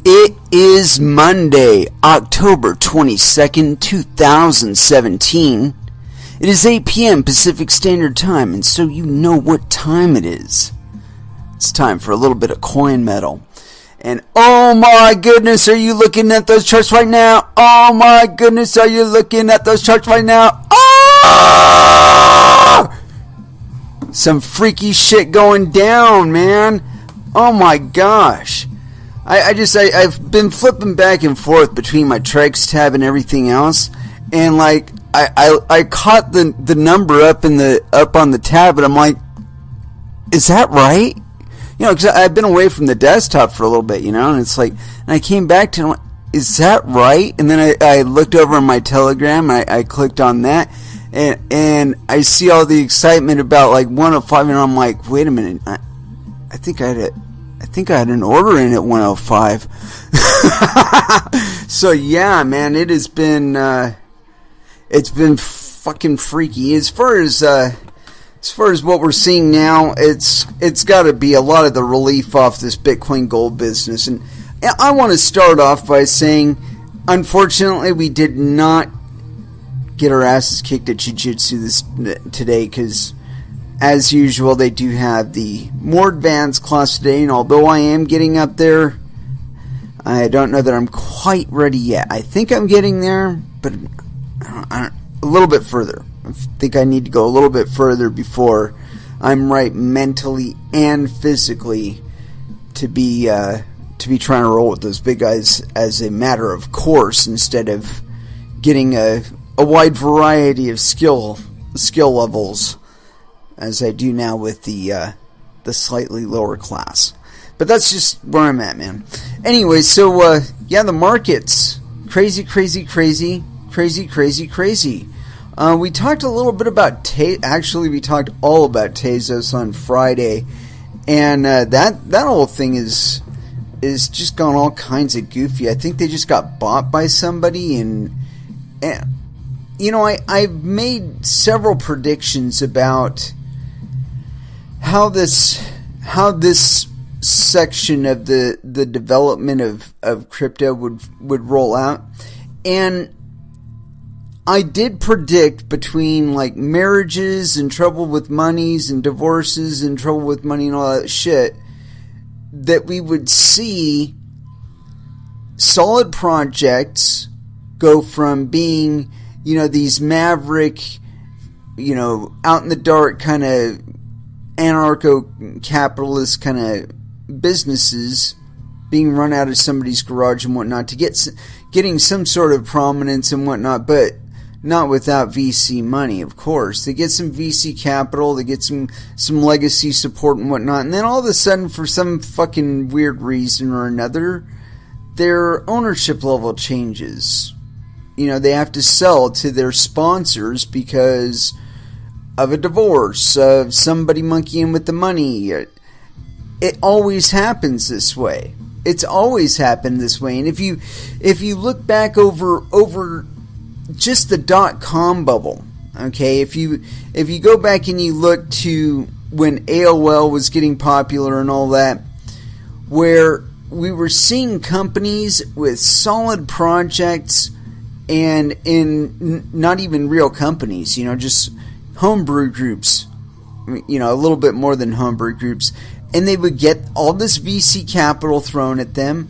It is Monday, October 22nd, 2017. It is 8 p.m. Pacific Standard Time, and so you know what time it is. It's time for a little bit of coin metal. And oh my goodness, are you looking at those charts right now? Oh my goodness, are you looking at those charts right now? Oh! Some freaky shit going down, man. Oh my gosh. I've been flipping back and forth between my Trex tab and everything else, and like I caught the number up on the tab, and I'm like, is that right? You know, because I've been away from the desktop for a little bit, you know, and it's like, and I came back to it, I'm like, is that right? And then I looked over on my Telegram, and I clicked on that, and I see all the excitement about like 105, and I'm like, wait a minute, I think I had an order in at 105. So yeah, man, it's been fucking freaky. As far as what we're seeing now, it's got to be a lot of the relief off this Bitcoin gold business. And I want to start off by saying, unfortunately, we did not get our asses kicked at Jiu-Jitsu today, because as usual, they do have the more advanced class today, and although I am getting up there, I don't know that I'm quite ready yet. I think I'm getting there, but a little bit further. I think I need to go a little bit further before I'm right mentally and physically to be trying to roll with those big guys as a matter of course, instead of getting a wide variety of skill levels, as I do now with the slightly lower class. But that's just where I'm at, man. Anyway, so yeah, the markets crazy. We talked a little bit about actually we talked all about Tezos on Friday, and that whole thing is just gone all kinds of goofy. I think they just got bought by somebody, and you know, I've made several predictions about how this section of the development of crypto would roll out, and I did predict between like marriages and trouble with monies and divorces and trouble with money and all that shit, that we would see solid projects go from being, you know, these maverick, you know, out in the dark kind of anarcho-capitalist kind of businesses being run out of somebody's garage and whatnot, to getting some sort of prominence and whatnot, but not without VC money, of course. They get some VC capital, they get some legacy support and whatnot, and then all of a sudden, for some fucking weird reason or another, their ownership level changes. You know, they have to sell to their sponsors because of a divorce, of somebody monkeying with the money. It always happens this way. It's always happened this way. And if you look back over just the .com bubble, okay, if you go back and you look to when AOL was getting popular and all that, where we were seeing companies with solid projects, and in not even real companies, you know, just homebrew groups, you know, a little bit more than homebrew groups, and they would get all this VC capital thrown at them.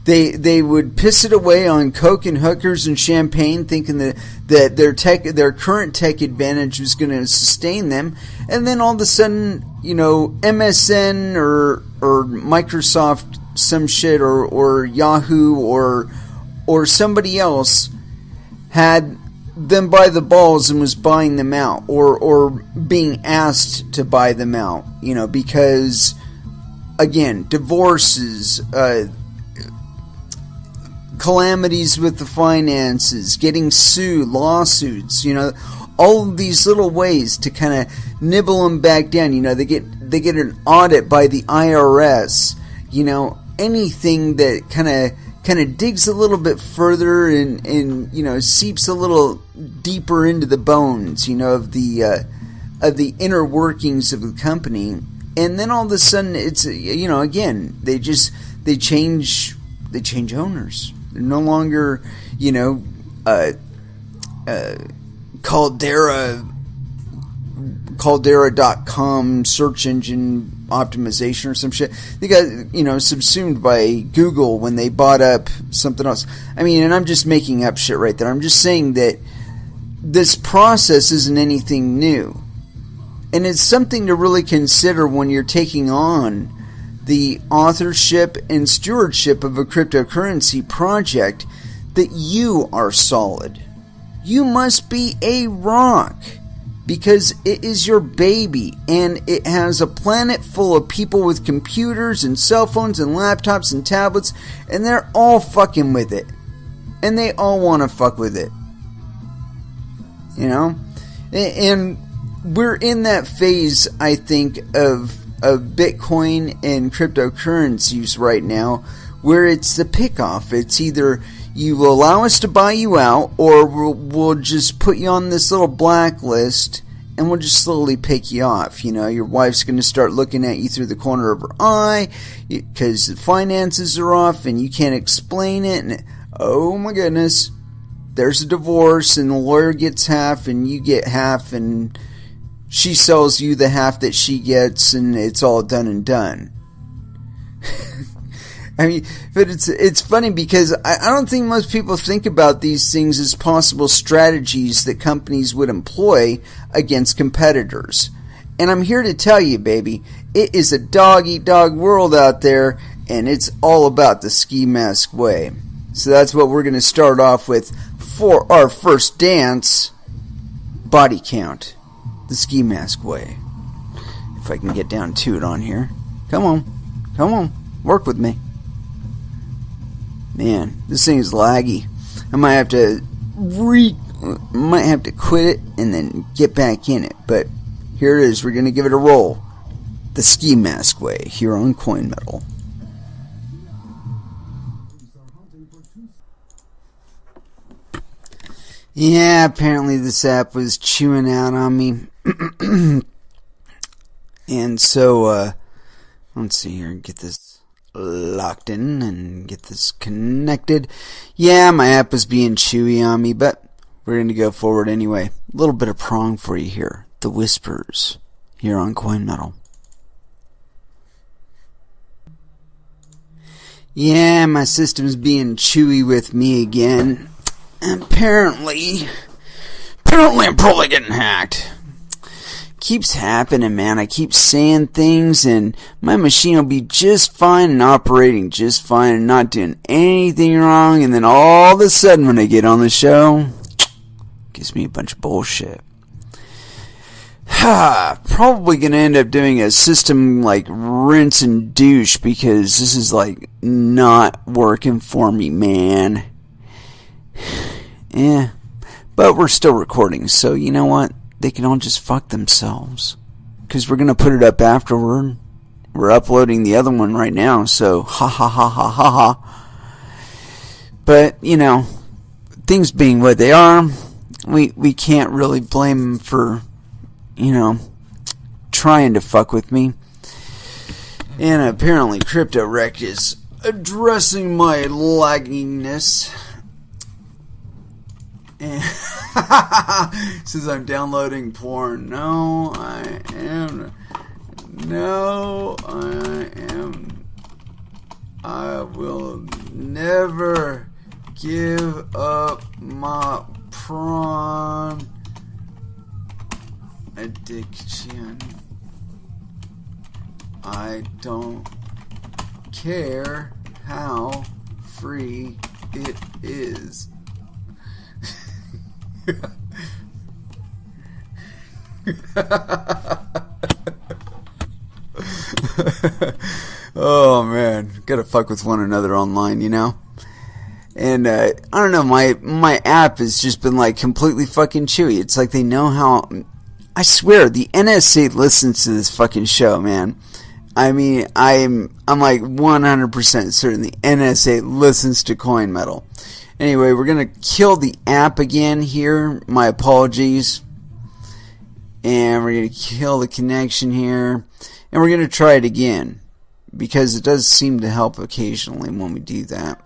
They would piss it away on coke and hookers and champagne, thinking that their current tech advantage was going to sustain them, and then all of a sudden, you know, MSN or Microsoft some shit or Yahoo or somebody else had them by the balls and was buying them out, or being asked to buy them out, you know, because again, divorces, calamities with the finances, getting sued, lawsuits, you know, all of these little ways to kind of nibble them back down. You know, they get an audit by the IRS, you know, anything that kind of digs a little bit further and you know, seeps a little deeper into the bones, you know, of the inner workings of the company. And then all of a sudden, it's, you know, again, they change They change owners. They're no longer, you know, Caldera.com search engine optimization or some shit. They got, you know, subsumed by Google when they bought up something else. I mean, and I'm just making up shit right there. I'm just saying that this process isn't anything new. And it's something to really consider when you're taking on the authorship and stewardship of a cryptocurrency project, that you are solid. You must be a rock, because it is your baby, and it has a planet full of people with computers and cell phones and laptops and tablets, and they're all fucking with it. And they all want to fuck with it. You know? And we're in that phase, I think, of Bitcoin and cryptocurrencies right now, where it's the pick-off. It's either you will allow us to buy you out, or we'll just put you on this little blacklist, and we'll just slowly pick you off. You know, your wife's going to start looking at you through the corner of her eye, because the finances are off, and you can't explain it, and oh my goodness, there's a divorce, and the lawyer gets half, and you get half, and she sells you the half that she gets, and it's all done and done. I mean, but it's funny because I don't think most people think about these things as possible strategies that companies would employ against competitors. And I'm here to tell you, baby, it is a dog-eat-dog world out there, and it's all about the ski mask way. So that's what we're going to start off with for our first dance, body count. The ski mask way. If I can get down to it on here. Come on, work with me. Man, this thing is laggy. I might have to quit it and then get back in it. But here it is. We're gonna give it a roll. The ski mask way here on Coin Metal. Yeah, apparently this app was chewing out on me. And so, let's see here, get this locked in and get this connected. Yeah, my app was being chewy on me, but we're going to go forward anyway. A little bit of prong for you here. The Whispers here on Coin Metal. Yeah, my system's being chewy with me again. Apparently I'm probably getting hacked. Keeps happening, man. I keep saying things and my machine will be just fine and operating just fine and not doing anything wrong, and then all of a sudden when I get on the show, gives me a bunch of bullshit. Probably gonna end up doing a system like rinse and douche, because this is like not working for me, man. Yeah, but we're still recording, so you know what? They can all just fuck themselves, because we're gonna put it up afterward. We're uploading the other one right now, so ha ha ha ha ha ha. But you know, things being what they are, we can't really blame them for, you know, trying to fuck with me. And apparently CryptoWreck is addressing my lagginess. And says I'm downloading porn. No, I am. I will never give up my prawn addiction. I don't care how free it is. Oh man, gotta fuck with one another online, you know. And I don't know, my app has just been like completely fucking chewy. It's like they know how. I swear the NSA listens to this fucking show, man. I mean, I'm like 100% certain the NSA listens to Coin Metal. Anyway, we're gonna kill the app again here. My apologies. And we're gonna kill the connection here, and we're gonna try it again, because it does seem to help occasionally when we do that.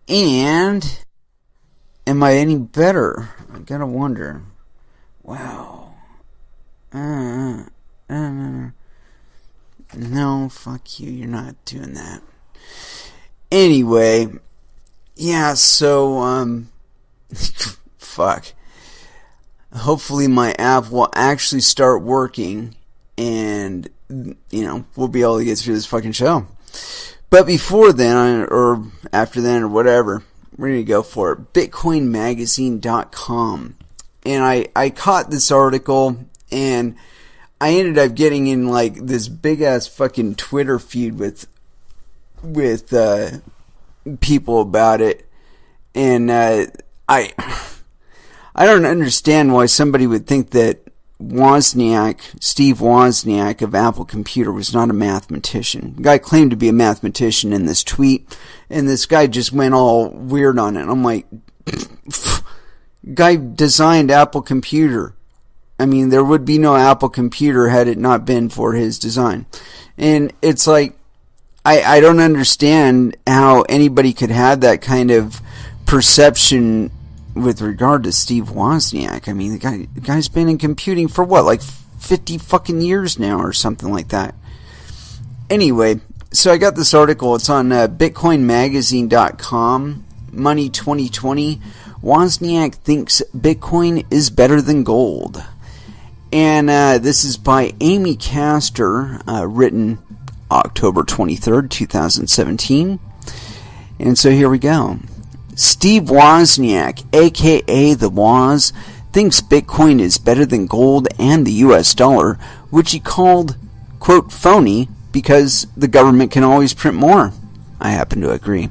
And am I any better? I gotta wonder. Wow. No, fuck you. You're not doing that. Anyway, yeah, so, fuck. Hopefully my app will actually start working and, we'll be able to get through this fucking show. But before then, or after then, or whatever, we're going to go for it. BitcoinMagazine.com. And I caught this article, and I ended up getting in, like, this big-ass fucking Twitter feud with people about it. And I don't understand why somebody would think that Steve Wozniak of Apple Computer was not a mathematician. The guy claimed to be a mathematician in this tweet, and this guy just went all weird on it. I'm like, guy designed Apple Computer. I mean, there would be no Apple Computer had it not been for his design. And it's like, I don't understand how anybody could have that kind of perception with regard to Steve Wozniak. I mean, the guy's been in computing for what, like 50 fucking years now or something like that. Anyway, so I got this article. It's on BitcoinMagazine.com. Money 2020. Wozniak thinks Bitcoin is better than gold. And this is by Amy Castor, written October 23rd, 2017. And so here we go. Steve Wozniak, aka the Woz, thinks Bitcoin is better than gold and the US dollar, which he called, quote, phony because the government can always print more. I happen to agree.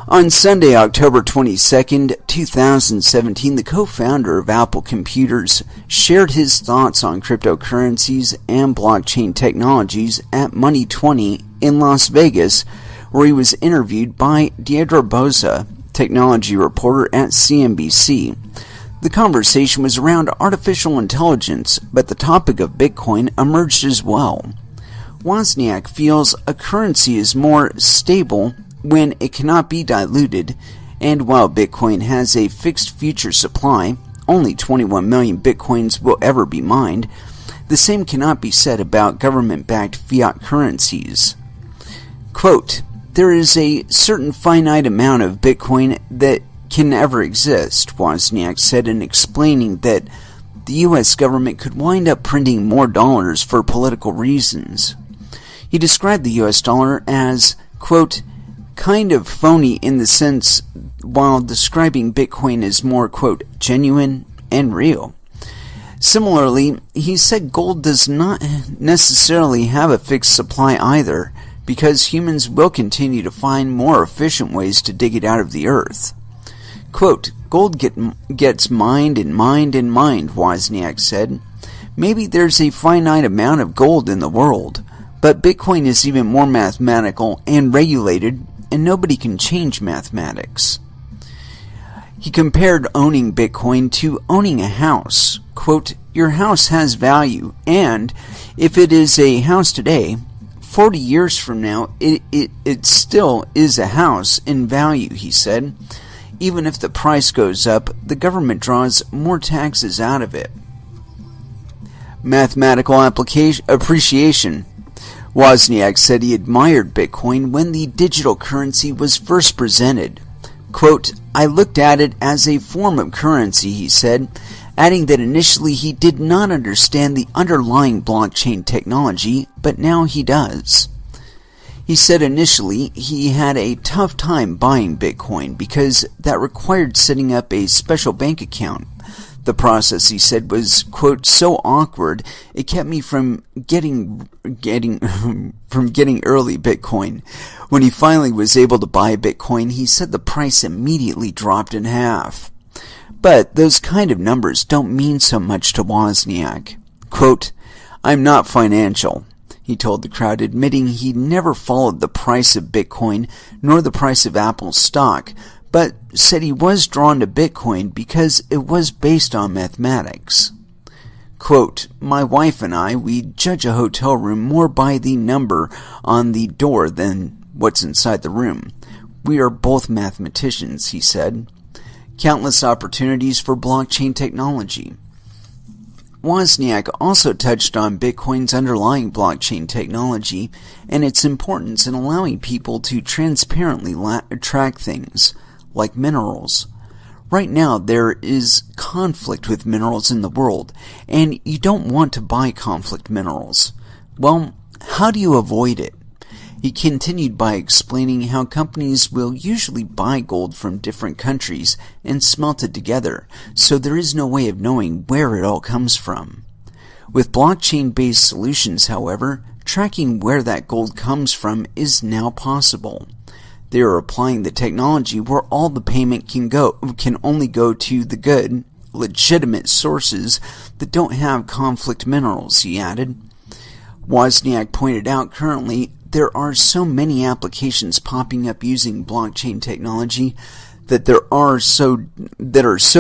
On Sunday, October 22nd, 2017, the co-founder of Apple Computers shared his thoughts on cryptocurrencies and blockchain technologies at Money 20 in Las Vegas, where he was interviewed by Deirdre Boza, technology reporter at CNBC. The conversation was around artificial intelligence, but the topic of Bitcoin emerged as well. Wozniak feels a currency is more stable when it cannot be diluted, and while Bitcoin has a fixed future supply, only 21 million Bitcoins will ever be mined, the same cannot be said about government-backed fiat currencies. Quote, there is a certain finite amount of Bitcoin that can ever exist, Wozniak said in explaining that the U.S. government could wind up printing more dollars for political reasons. He described the U.S. dollar as, quote, kind of phony in the sense while describing Bitcoin as more, quote, genuine and real. Similarly, he said gold does not necessarily have a fixed supply either, because humans will continue to find more efficient ways to dig it out of the earth. Quote, gold gets mined and mined and mined, Wozniak said. Maybe there's a finite amount of gold in the world, but Bitcoin is even more mathematical and regulated, and nobody can change mathematics. He compared owning Bitcoin to owning a house. Quote, your house has value, and if it is a house today, 40 years from now, it still is a house in value, he said. Even if the price goes up, the government draws more taxes out of it. Mathematical appreciation. Wozniak said he admired Bitcoin when the digital currency was first presented. Quote, I looked at it as a form of currency, he said, adding that initially he did not understand the underlying blockchain technology, but now he does. He said initially he had a tough time buying Bitcoin because that required setting up a special bank account. The process, he said, was, quote, so awkward it kept me from getting early Bitcoin. When he finally was able to buy Bitcoin, he said the price immediately dropped in half. But those kind of numbers don't mean so much to Wozniak. Quote, I'm not financial, he told the crowd, admitting he never followed the price of Bitcoin nor the price of Apple stock, but said he was drawn to Bitcoin because it was based on mathematics. Quote, "My wife and I, we judge a hotel room more by the number on the door than what's inside the room. We are both mathematicians," he said. Countless opportunities for blockchain technology. Wozniak also touched on Bitcoin's underlying blockchain technology and its importance in allowing people to transparently track things, like minerals. Right now, there is conflict with minerals in the world, and you don't want to buy conflict minerals. Well, how do you avoid it? He continued by explaining how companies will usually buy gold from different countries and smelt it together, so there is no way of knowing where it all comes from. With blockchain-based solutions, however, tracking where that gold comes from is now possible. They are applying the technology where all the payment can only go to the good, legitimate sources that don't have conflict minerals, he added. Wozniak pointed out currently there are so many applications popping up using blockchain technology that are so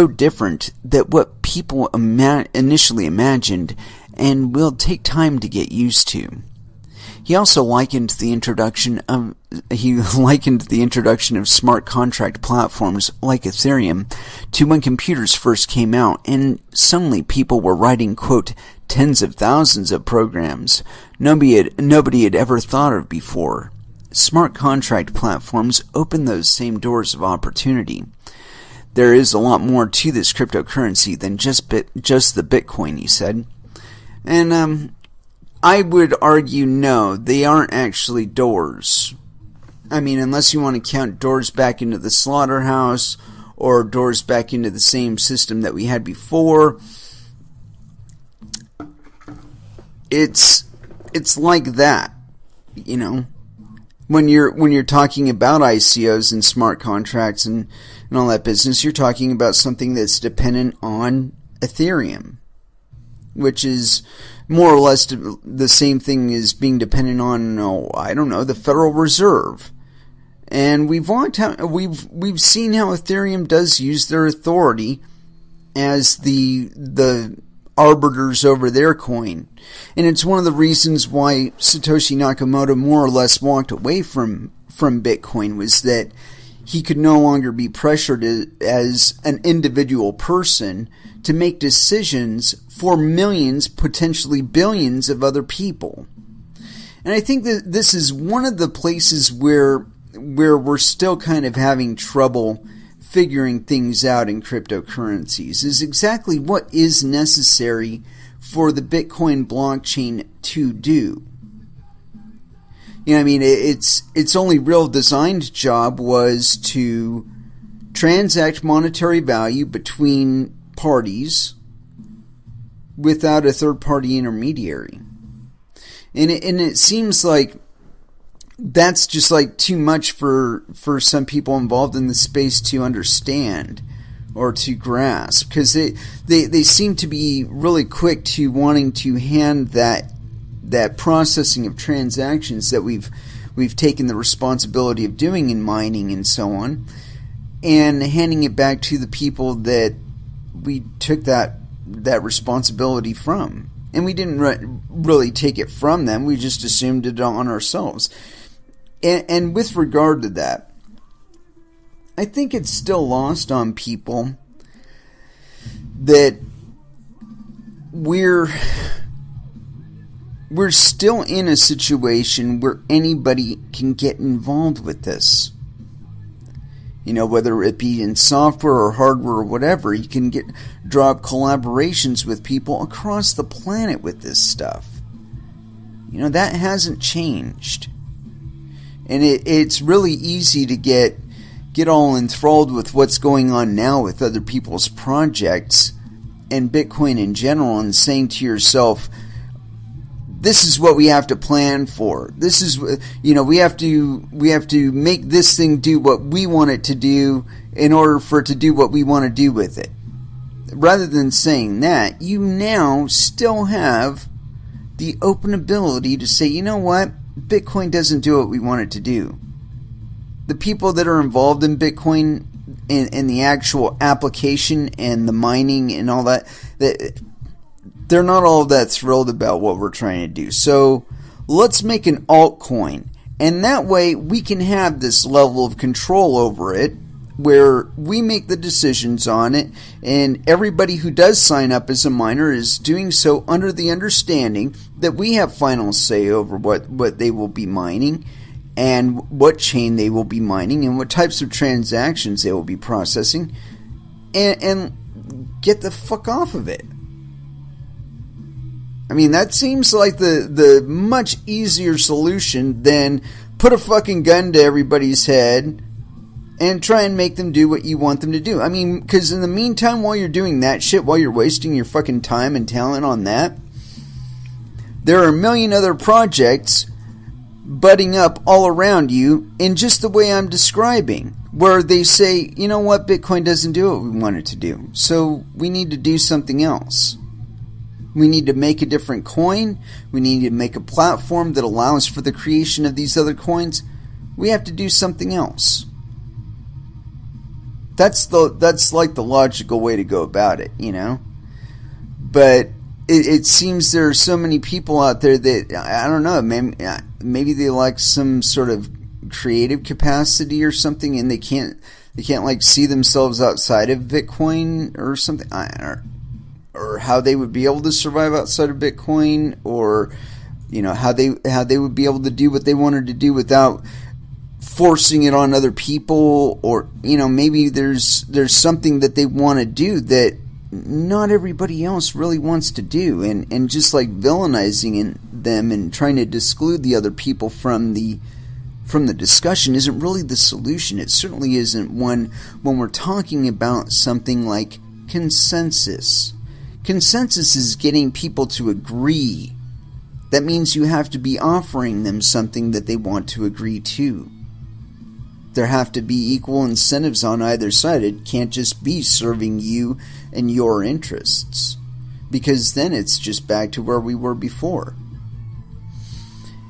different that what people initially imagined and will take time to get used to. He also likened the introduction of smart contract platforms like Ethereum to when computers first came out, and suddenly people were writing, quote, tens of thousands of programs nobody had ever thought of before. Smart contract platforms open those same doors of opportunity. There is a lot more to this cryptocurrency than just the Bitcoin, he said. And I would argue no, they aren't actually doors. I mean, unless you want to count doors back into the slaughterhouse or doors back into the same system that we had before. It's like that, you know. When you're talking about ICOs and smart contracts and all that business, you're talking about something that's dependent on Ethereum, which is more or less the same thing as being dependent on, the Federal Reserve. And we've seen how Ethereum does use their authority as the arbiters over their coin. And it's one of the reasons why Satoshi Nakamoto more or less walked away from Bitcoin, was that he could no longer be pressured as an individual person to make decisions for millions, potentially billions of other people. And I think that this is one of the places where we're still kind of having trouble figuring things out in cryptocurrencies, is exactly what is necessary for the Bitcoin blockchain to do. You know, I mean, its only real designed job was to transact monetary value between parties without a third-party intermediary. And it seems like that's just like too much for some people involved in the space to understand or to grasp, because they seem to be really quick to wanting to hand that processing of transactions that we've taken the responsibility of doing in mining and so on, and handing it back to the people that we took that responsibility from. And we didn't really take it from them, we just assumed it on ourselves. And with regard to that, I think it's still lost on people that we're still in a situation where anybody can get involved with this. You know, whether it be in software or hardware or whatever, you can draw up collaborations with people across the planet with this stuff. You know, that hasn't changed. And it's really easy to get all enthralled with what's going on now with other people's projects and Bitcoin in general, and saying to yourself, this is what we have to plan for. This is, we have to make this thing do what we want it to do in order for it to do what we want to do with it. Rather than saying that, you now still have the open ability to say, you know what? Bitcoin doesn't do what we want it to do. The people that are involved in Bitcoin and the actual application and the mining and all that, they're not all that thrilled about what we're trying to do. So let's make an altcoin. And that way we can have this level of control over it where we make the decisions on it, and everybody who does sign up as a miner is doing so under the understanding that we have final say over what they will be mining and what chain they will be mining and what types of transactions they will be processing, and get the fuck off of it. I mean, that seems like the much easier solution than put a fucking gun to everybody's head and try and make them do what you want them to do. I mean, because in the meantime, while you're doing that shit, while you're wasting your fucking time and talent on that, there are a million other projects budding up all around you in just the way I'm describing, where they say, you know what, Bitcoin doesn't do what we want it to do, so we need to do something else. We need to make a different coin. We need to make a platform that allows for the creation of these other coins. We have to do something else. That's like the logical way to go about it, you know? But it seems there are so many people out there that, I don't know, maybe they lack some sort of creative capacity or something, and they can't like see themselves outside of Bitcoin or something. Or how they would be able to survive outside of Bitcoin, or you know, how they would be able to do what they wanted to do without forcing it on other people, or you know, maybe there's something that they want to do that not everybody else really wants to do, and just like villainizing them and trying to exclude the other people from the discussion isn't really the solution. It certainly isn't when we're talking about something like consensus. Consensus is getting people to agree. That means you have to be offering them something that they want to agree to. There have to be equal incentives on either side. It can't just be serving you and your interests, because then it's just back to where we were before.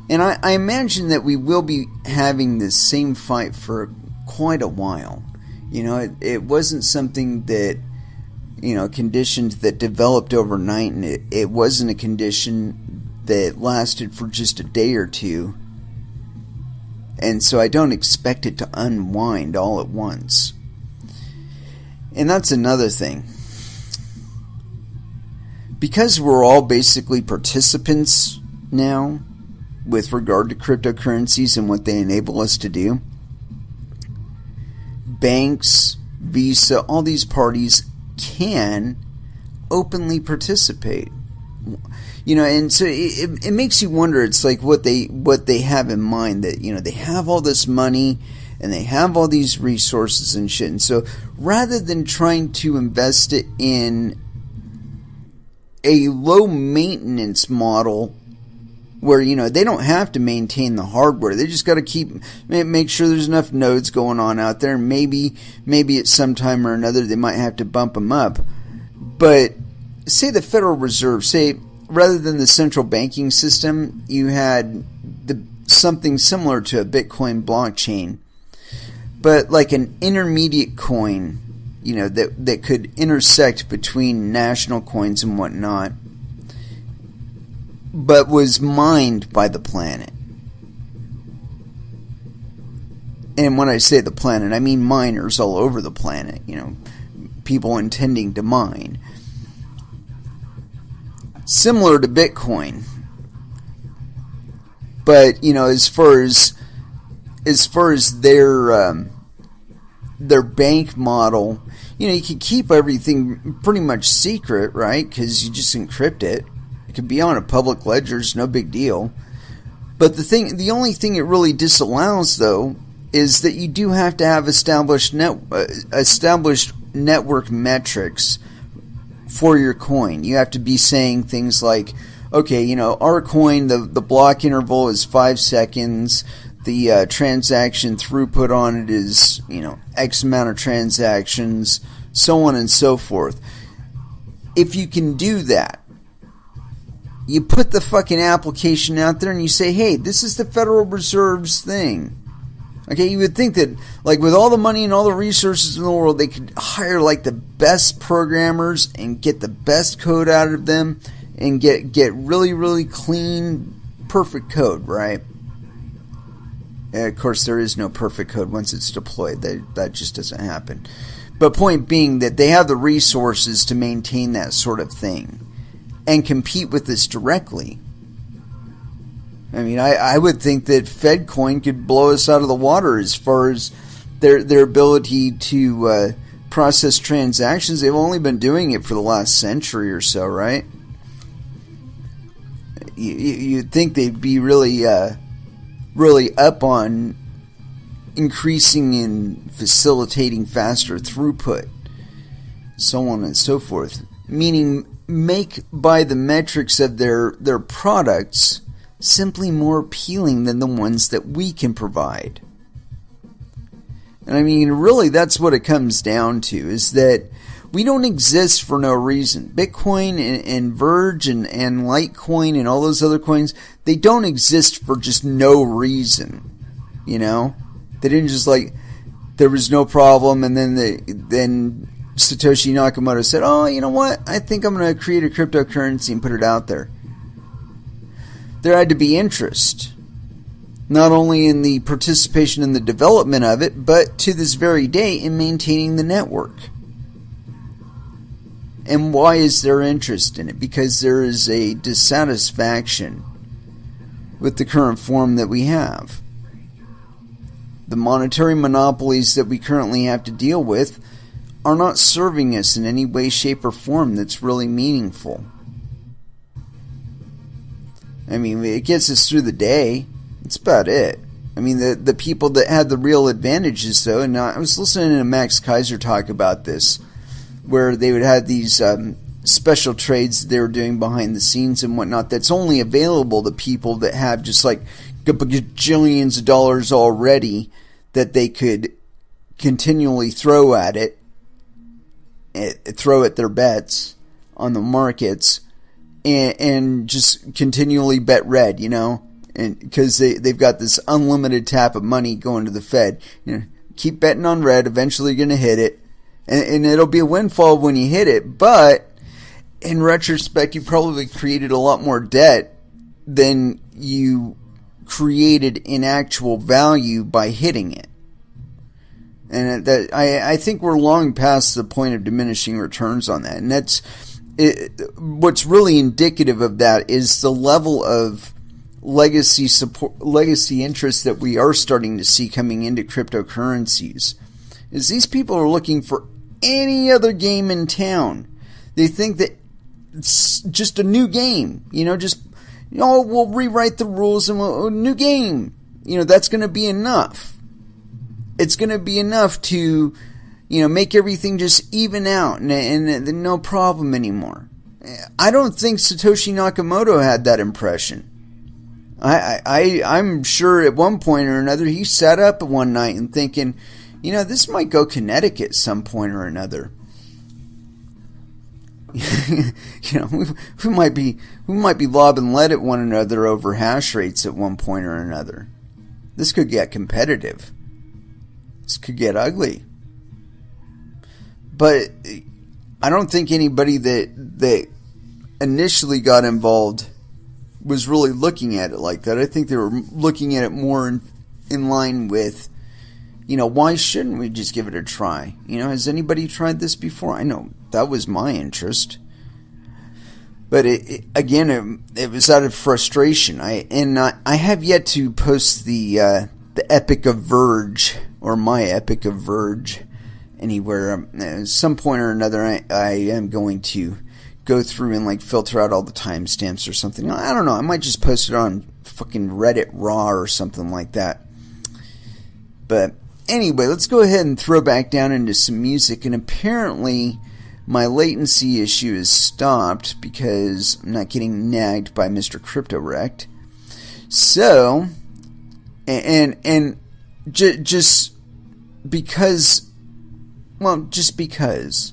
And I imagine that we will be having this same fight for quite a while. You know, it wasn't something that, you know, conditions that developed overnight, and it wasn't a condition that lasted for just a day or two. And so I don't expect it to unwind all at once. And that's another thing. Because we're all basically participants now with regard to cryptocurrencies and what they enable us to do, banks, Visa, all these parties can openly participate. You know, and so it makes you wonder. It's like what they have in mind, that, you know, they have all this money and they have all these resources and shit. And so rather than trying to invest it in a low maintenance model where, you know, they don't have to maintain the hardware, they just got to make sure there's enough nodes going on out there, and maybe at some time or another they might have to bump them up. But say the Federal Reserve, say rather than the central banking system, you had something similar to a Bitcoin blockchain, but like an intermediate coin, you know, that could intersect between national coins and whatnot, but was mined by the planet. And when I say the planet, I mean miners all over the planet, you know, people intending to mine. Similar to Bitcoin. But, you know, as far as their bank model, you know, you can keep everything pretty much secret, right? Because you just encrypt it. It could be on a public ledger, it's no big deal. But the only thing it really disallows, though, is that you do have to have established network metrics for your coin. You have to be saying things like, okay, you know, our coin, the block interval is 5 seconds. The transaction throughput on it is, you know, X amount of transactions, so on and so forth. If you can do that, you put the fucking application out there and you say, hey, this is the Federal Reserve's thing. Okay, you would think that, like, with all the money and all the resources in the world, they could hire, like, the best programmers and get the best code out of them and get really, really clean, perfect code, right? And of course, there is no perfect code once it's deployed. That just doesn't happen. But point being that they have the resources to maintain that sort of thing and compete with this directly. I mean, I would think that FedCoin could blow us out of the water as far as their ability to process transactions. They've only been doing it for the last century or so, right? You'd think they'd be really up on increasing and facilitating faster throughput, so on and so forth. Meaning, make by the metrics of their products simply more appealing than the ones that we can provide. And I mean, really, that's what it comes down to, is that we don't exist for no reason. Bitcoin and Verge and Litecoin and all those other coins, they don't exist for just no reason. You know? They didn't just there was no problem, and then Satoshi Nakamoto said, oh, you know what? I think I'm going to create a cryptocurrency and put it out there. There had to be interest, not only in the participation in the development of it, but to this very day in maintaining the network. And why is there interest in it? Because there is a dissatisfaction with the current form that we have. The monetary monopolies that we currently have to deal with are not serving us in any way, shape, or form that's really meaningful. I mean, it gets us through the day. That's about it. I mean, the people that had the real advantages, though, and I was listening to Max Kaiser talk about this, where they would have these special trades they were doing behind the scenes and whatnot that's only available to people that have just gajillions of dollars already that they could continually throw at it, throw at their bets on the markets, and just continually bet red, you know, and because they've got this unlimited tap of money going to the Fed. You know, keep betting on red, eventually you're going to hit it, and it'll be a windfall when you hit it, but in retrospect, you probably created a lot more debt than you created in actual value by hitting it. And I think we're long past the point of diminishing returns on that. And that's what's really indicative of that is the level of legacy support, legacy interest that we are starting to see coming into cryptocurrencies. Is these people are looking for any other game in town. They think that it's just a new game, we'll rewrite the rules and new game. That's going to be enough. It's going to be enough to, make everything just even out and no problem anymore. I don't think Satoshi Nakamoto had that impression. I'm sure at one point or another he sat up one night and thinking, this might go kinetic at some point or another. we might be lobbing lead at one another over hash rates at one point or another. This could get competitive. This could get ugly. But I don't think anybody that initially got involved was really looking at it like that. I think they were looking at it more in line with, why shouldn't we just give it a try? Has anybody tried this before? I know that was my interest. But it was out of frustration. I have yet to post the Epic of Verge, or my Epic of Verge, anywhere. At some point or another, I am going to go through and filter out all the timestamps or something. I don't know. I might just post it on fucking Reddit Raw or something like that. But anyway, let's go ahead and throw back down into some music. And apparently, my latency issue is stopped because I'm not getting nagged by Mr. CryptoWrecked. So, just because,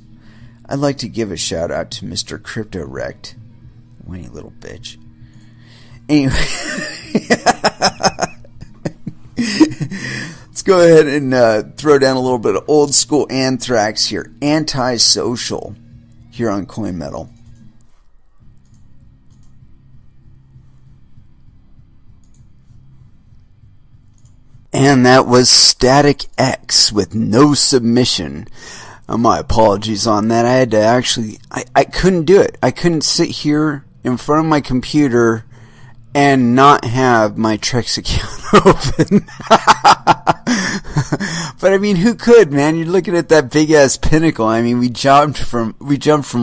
I'd like to give a shout out to Mr. CryptoWrecked. Whiny little bitch. Anyway, let's go ahead and throw down a little bit of old school Anthrax here. Antisocial here on Coin Metal. And that was Static X with No Submission. My apologies on that. I had to actually, I couldn't do it. I couldn't sit here in front of my computer and not have my Trex account open. But I mean, who could, man? You're looking at that big ass pinnacle. I mean, we jumped from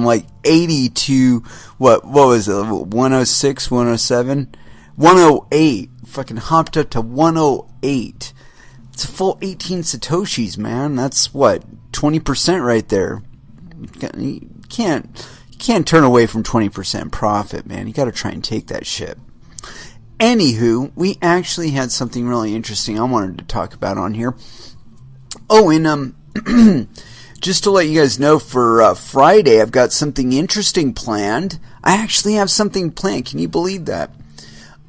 like 80 to what was it? 106, 107, 108. Fucking hopped up to 108. It's a full 18 satoshis, man. That's what, 20% right there. You can't turn away from 20% profit, man. You got to try and take that shit. Anywho, we actually had something really interesting I wanted to talk about on here. Oh, and just to let you guys know, for Friday, I've got something interesting planned. I actually have something planned. Can you believe that?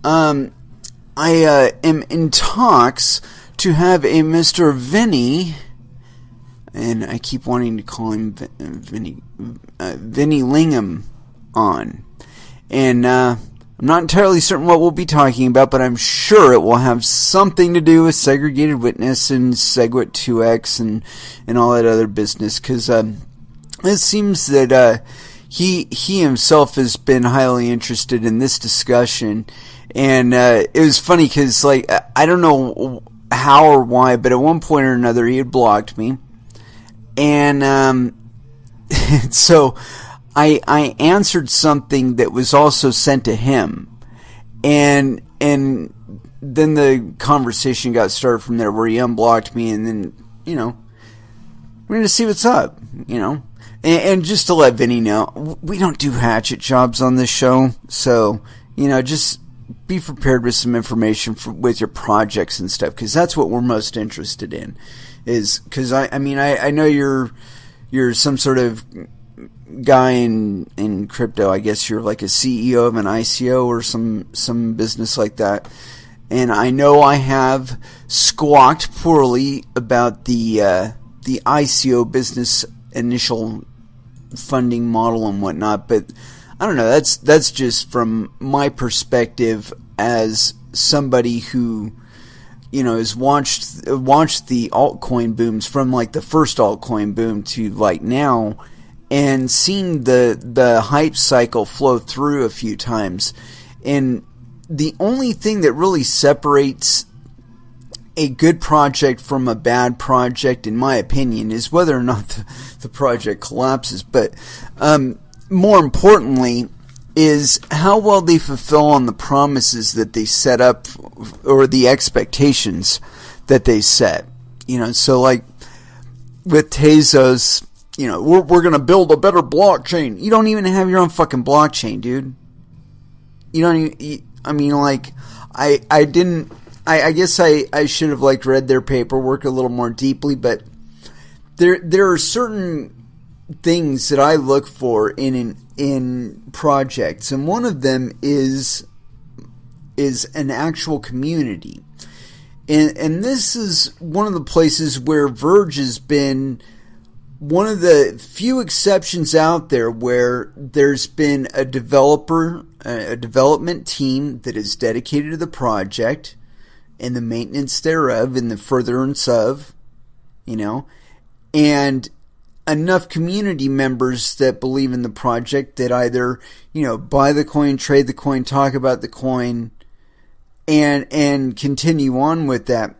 I am in talks to have a Mr. Vinny, and I keep wanting to call him Vinny Lingham on. And I'm not entirely certain what we'll be talking about, but I'm sure it will have something to do with segregated witness and SegWit2X and all that other business, because it seems that he himself has been highly interested in this discussion. And it was funny because, like, I don't know how or why, but at one point or another he had blocked me. And so I answered something that was also sent to him, and then the conversation got started from there, where he unblocked me, and then, you know, we're going to see what's up, you know. And just to let Vinny know, we don't do hatchet jobs on this show, so, you know, just be prepared with some information with your projects and stuff, because that's what we're most interested in. Is because I mean I know you're some sort of guy in crypto. I guess you're like a CEO of an ICO or some business like that. And I know I have squawked poorly about the ICO business initial funding model and whatnot, but I don't know. That's just from my perspective as somebody who, you know, has watched the altcoin booms from like the first altcoin boom to like now, and seen the hype cycle flow through a few times. And the only thing that really separates a good project from a bad project, in my opinion, is whether or not the project collapses. But more importantly, is how well they fulfill on the promises that they set up, or the expectations that they set. You know, so like with Tezos, you know, we're going to build a better blockchain. You don't even have your own fucking blockchain, dude. You don't even, I mean, like, I guess I should have like read their paperwork a little more deeply, but there are certain things that I look for in projects, and one of them is an actual community. And this is one of the places where Verge has been one of the few exceptions out there where there's been a development team that is dedicated to the project and the maintenance thereof and the furtherance of, you know, and enough community members that believe in the project that either, you know, buy the coin, trade the coin, talk about the coin, and continue on with that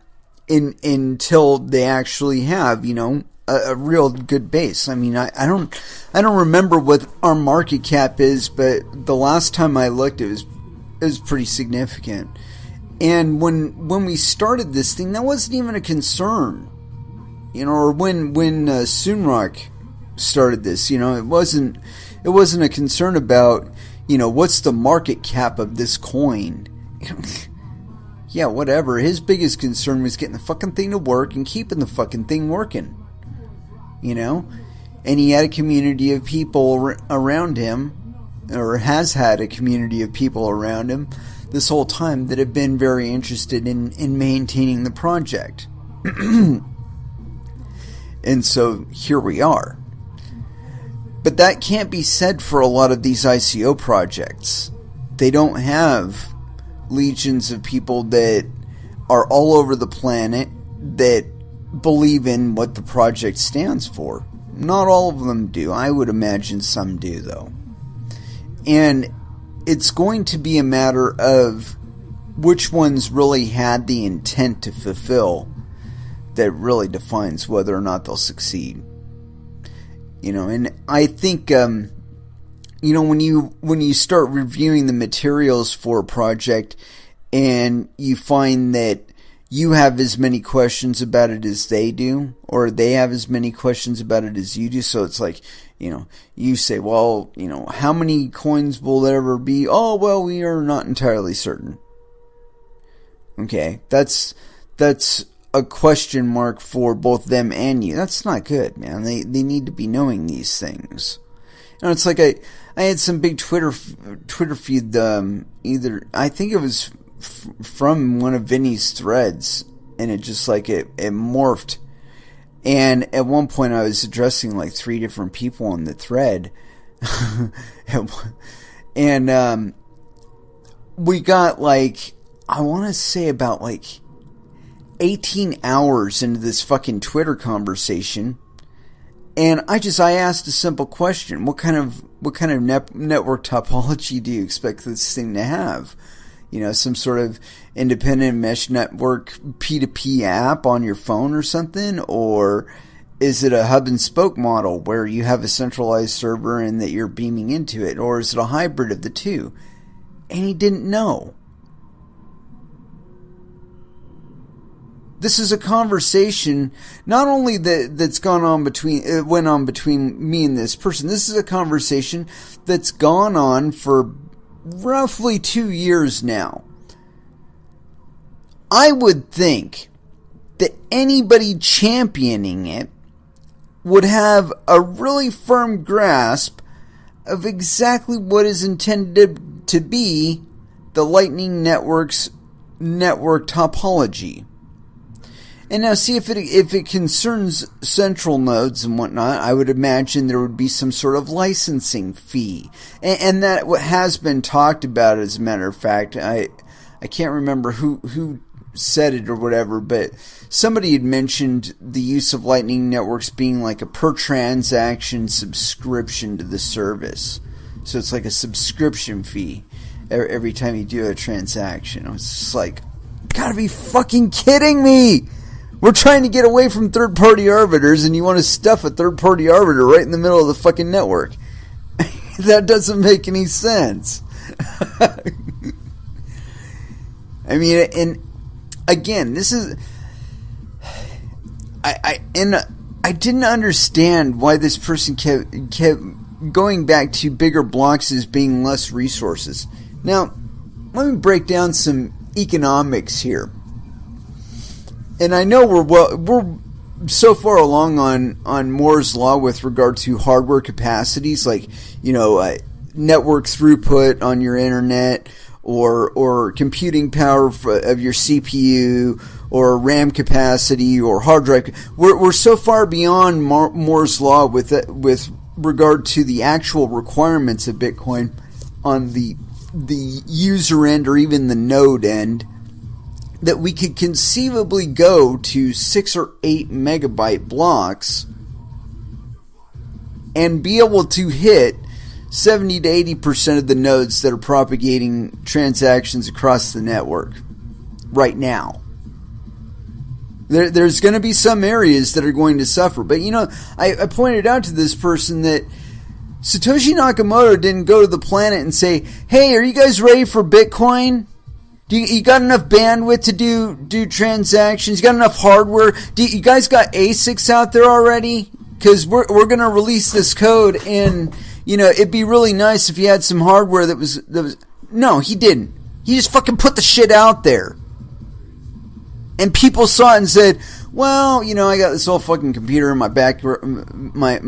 until they actually have, you know, a real good base. I mean, I don't remember what our market cap is, but the last time I looked, it was pretty significant. And when we started this thing, that wasn't even a concern, you know. Or when Soonrock started this, you know, it wasn't a concern about, you know, what's the market cap of this coin. Yeah, whatever. His biggest concern was getting the fucking thing to work and keeping the fucking thing working. You know? And he had a community of people around him, or has had a community of people around him this whole time that have been very interested in maintaining the project. And so here we are. But that can't be said for a lot of these ICO projects. They don't have legions of people that are all over the planet that believe in what the project stands for. Not all of them do. I would imagine some do, though. And it's going to be a matter of which ones really had the intent to fulfill that really defines whether or not they'll succeed. And I think, when you start reviewing the materials for a project and you find that you have as many questions about it as they do, or they have as many questions about it as you do. So it's like, you say, well, how many coins will there ever be? Oh, well, we are not entirely certain. Okay, that's a question mark for both them and you. That's not good, man. They need to be knowing these things. It's like I had some big Twitter feed, either, I think it was from one of Vinny's threads, and it just it morphed. And at one point I was addressing 3 different people on the thread. And we got I want to say about 18 hours into this fucking Twitter conversation. And I asked a simple question. What kind of network topology do you expect this thing to have? Some sort of independent mesh network P2P app on your phone or something? Or is it a hub and spoke model where you have a centralized server and that you're beaming into it? Or is it a hybrid of the two? And he didn't know. This is a conversation not only that's went on between me and this person. This is a conversation that's gone on for roughly 2 years now. I would think that anybody championing it would have a really firm grasp of exactly what is intended to be the Lightning Network's network topology. And now, see, if it concerns central nodes and whatnot, I would imagine there would be some sort of licensing fee. And that has been talked about, as a matter of fact. I can't remember who said it or whatever, but somebody had mentioned the use of Lightning networks being like a per transaction subscription to the service. So it's like a subscription fee every time you do a transaction. I was just like, gotta be fucking kidding me! We're trying to get away from third-party arbiters, and you want to stuff a third-party arbiter right in the middle of the fucking network. That doesn't make any sense. I mean, and again, this is... I didn't understand why this person kept going back to bigger blocks as being less resources. Now, let me break down some economics here. And I know we're so far along on Moore's law with regard to hardware capacities, like network throughput on your internet, or computing power of your CPU, or RAM capacity, or hard drive. We're so far beyond Moore's law with regard to the actual requirements of Bitcoin on the user end or even the node end, that we could conceivably go to 6 or 8 megabyte blocks and be able to hit 70 to 80% of the nodes that are propagating transactions across the network right now. There's going to be some areas that are going to suffer. But, I pointed out to this person that Satoshi Nakamoto didn't go to the planet and say, hey, are you guys ready for Bitcoin? You got enough bandwidth to do transactions? You got enough hardware? You guys got ASICs out there already? Because we're going to release this code, and it'd be really nice if you had some hardware that was. No, he didn't. He just fucking put the shit out there, and people saw it and said, "Well, I got this old fucking computer in my back, my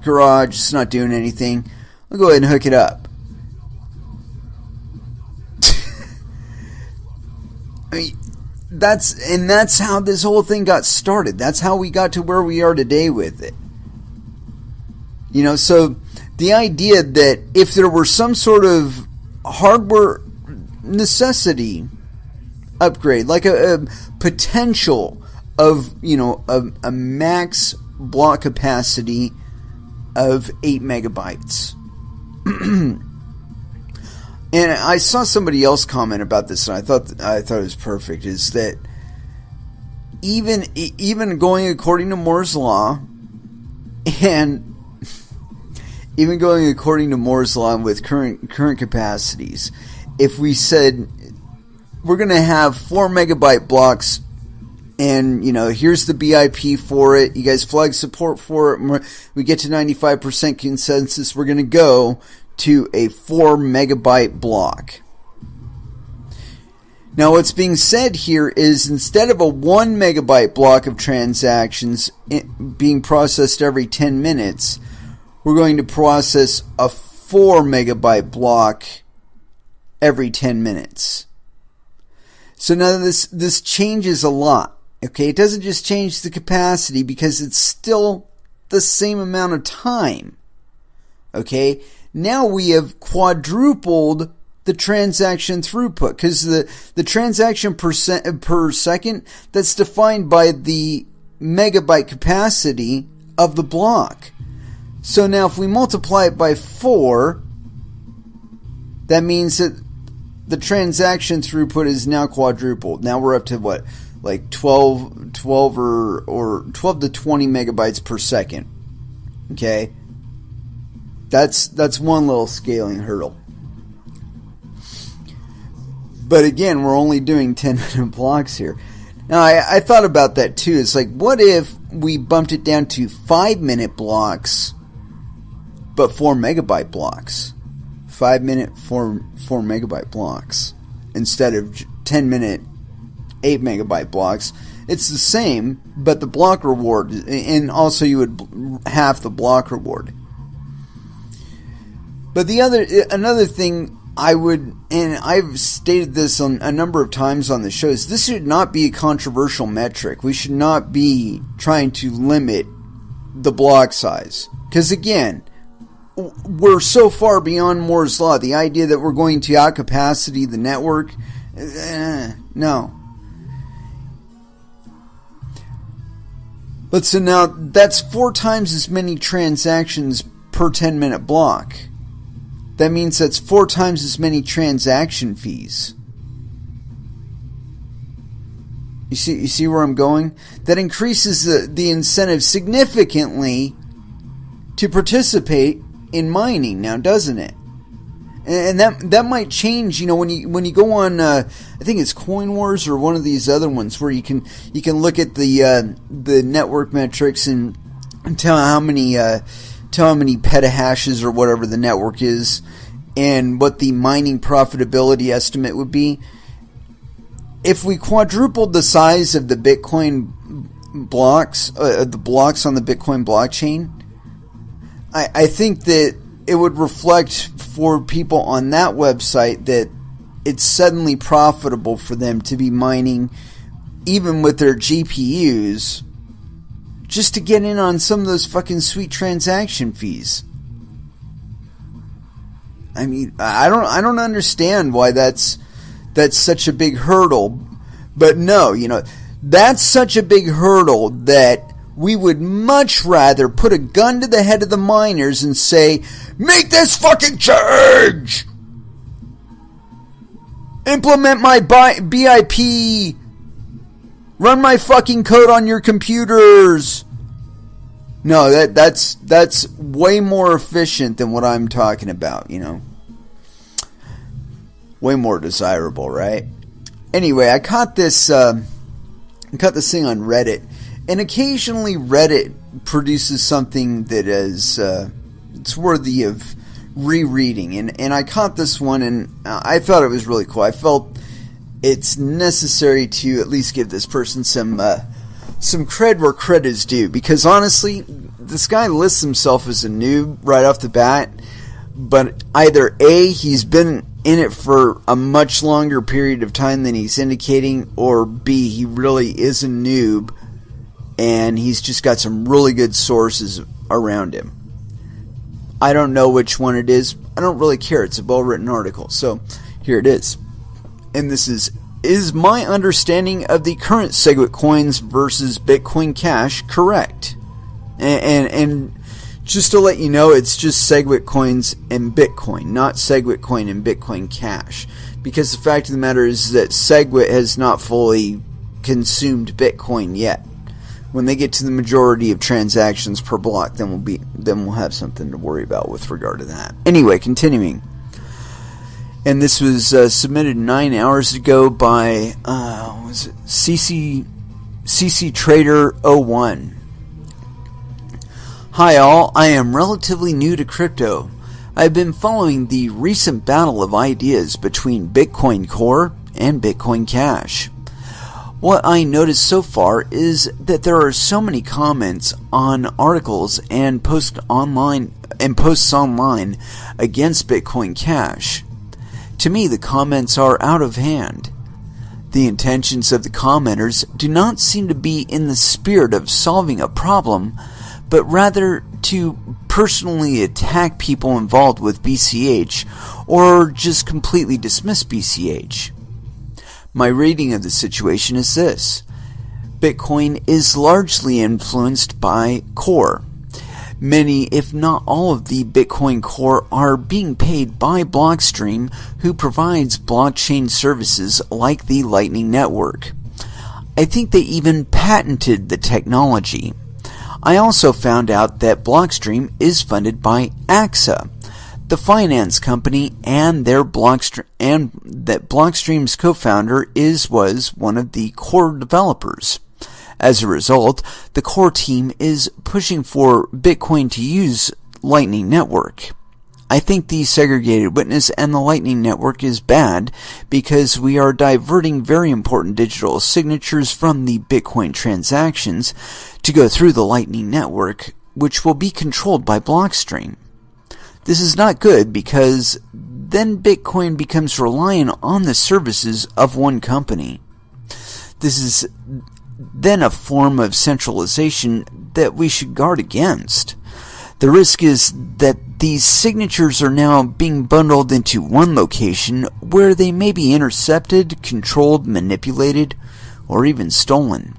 garage. It's not doing anything. I'll go ahead and hook it up." I mean, that's how this whole thing got started. That's how we got to where we are today with it. So the idea that if there were some sort of hardware necessity upgrade, like a potential of, a max block capacity of 8 megabytes. And I saw somebody else comment about this, and I thought it was perfect. Is that even going according to Moore's law, and even going according to Moore's law with current capacities, if we said we're going to have 4 megabyte blocks, and here's the BIP for it, you guys flag support for it, we get to 95% consensus, we're going to go to a 4 megabyte block. Now what's being said here is, instead of a 1 megabyte block of transactions being processed every 10 minutes, we're going to process a 4 megabyte block every 10 minutes. So now this changes a lot. Okay, it doesn't just change the capacity, because it's still the same amount of time. Okay, now we have quadrupled the transaction throughput, because the transaction per second, that's defined by the megabyte capacity of the block. So now if we multiply it by 4, that means that the transaction throughput is now quadrupled. Now we're up to what? Like 12 or 12 to 20 megabytes per second. Okay? That's one little scaling hurdle. But again, we're only doing 10-minute blocks here. Now, I thought about that too. It's like, what if we bumped it down to 5-minute blocks, but 4 megabyte blocks? 5-minute, 4 megabyte blocks. Instead of 10-minute, 8 megabyte blocks. It's the same, but the block reward, and also you would half the block reward. But another thing I would, and I've stated this on a number of times on the shows, this should not be a controversial metric. We should not be trying to limit the block size. Because again, we're so far beyond Moore's law. The idea that we're going to outcapacity the network, no. But so now that's 4 times as many transactions per 10-minute block. That means that's 4 times as many transaction fees. You see where I'm going? That increases the incentive significantly to participate in mining now, doesn't it? And that might change, when you go on, I think it's Coin Wars or one of these other ones where you can look at the network metrics and tell how many petahashes or whatever the network is, and what the mining profitability estimate would be. If we quadrupled the size of the Bitcoin blocks, the blocks on the Bitcoin blockchain, I think that it would reflect for people on that website that it's suddenly profitable for them to be mining, even with their GPUs, just to get in on some of those fucking sweet transaction fees. I mean, I don't understand why that's such a big hurdle, but no, that's such a big hurdle that we would much rather put a gun to the head of the miners and say, make this fucking change! Implement my BIP! Run my fucking code on your computers! No, that's way more efficient than what I'm talking about, Way more desirable, right? Anyway, I caught this thing on Reddit. And occasionally Reddit produces something that is it's worthy of rereading. And I caught this one, and I thought it was really cool. I felt it's necessary to at least give this person some cred where cred is due. Because honestly, this guy lists himself as a noob right off the bat. But either A, he's been in it for a much longer period of time than he's indicating, or B, he really is a noob. And he's just got some really good sources around him. I don't know which one it is. I don't really care. It's a well-written article. So, here it is. And this is is my understanding of the current SegWit coins versus Bitcoin Cash correct? And just to let you know, it's just SegWit coins and Bitcoin, not SegWit coin and Bitcoin Cash. Because the fact of the matter is that SegWit has not fully consumed Bitcoin yet. When they get to the majority of transactions per block, then we'll have something to worry about with regard to that. Anyway, continuing. And this was submitted 9 hours ago by was it CC Trader 01. Hi all, I am relatively new to crypto. I've been following the recent battle of ideas between Bitcoin Core and Bitcoin Cash. What I noticed so far is that there are so many comments on articles and posts online against Bitcoin Cash. To me, the comments are out of hand. The intentions of the commenters do not seem to be in the spirit of solving a problem, but rather to personally attack people involved with BCH or just completely dismiss BCH. My reading of the situation is this. Bitcoin is largely influenced by Core. Many, if not all of the Bitcoin Core are being paid by Blockstream, who provides blockchain services like the Lightning Network. I think they even patented the technology. I also found out that Blockstream is funded by AXA, the finance company, and that Blockstream's co-founder was one of the Core developers. As a result, the Core team is pushing for Bitcoin to use Lightning Network. I think the segregated witness and the Lightning Network is bad because we are diverting very important digital signatures from the Bitcoin transactions to go through the Lightning Network, which will be controlled by Blockstream. This is not good because then Bitcoin becomes reliant on the services of one company. This is then a form of centralization that we should guard against. The risk is that these signatures are now being bundled into one location where they may be intercepted, controlled, manipulated, or even stolen.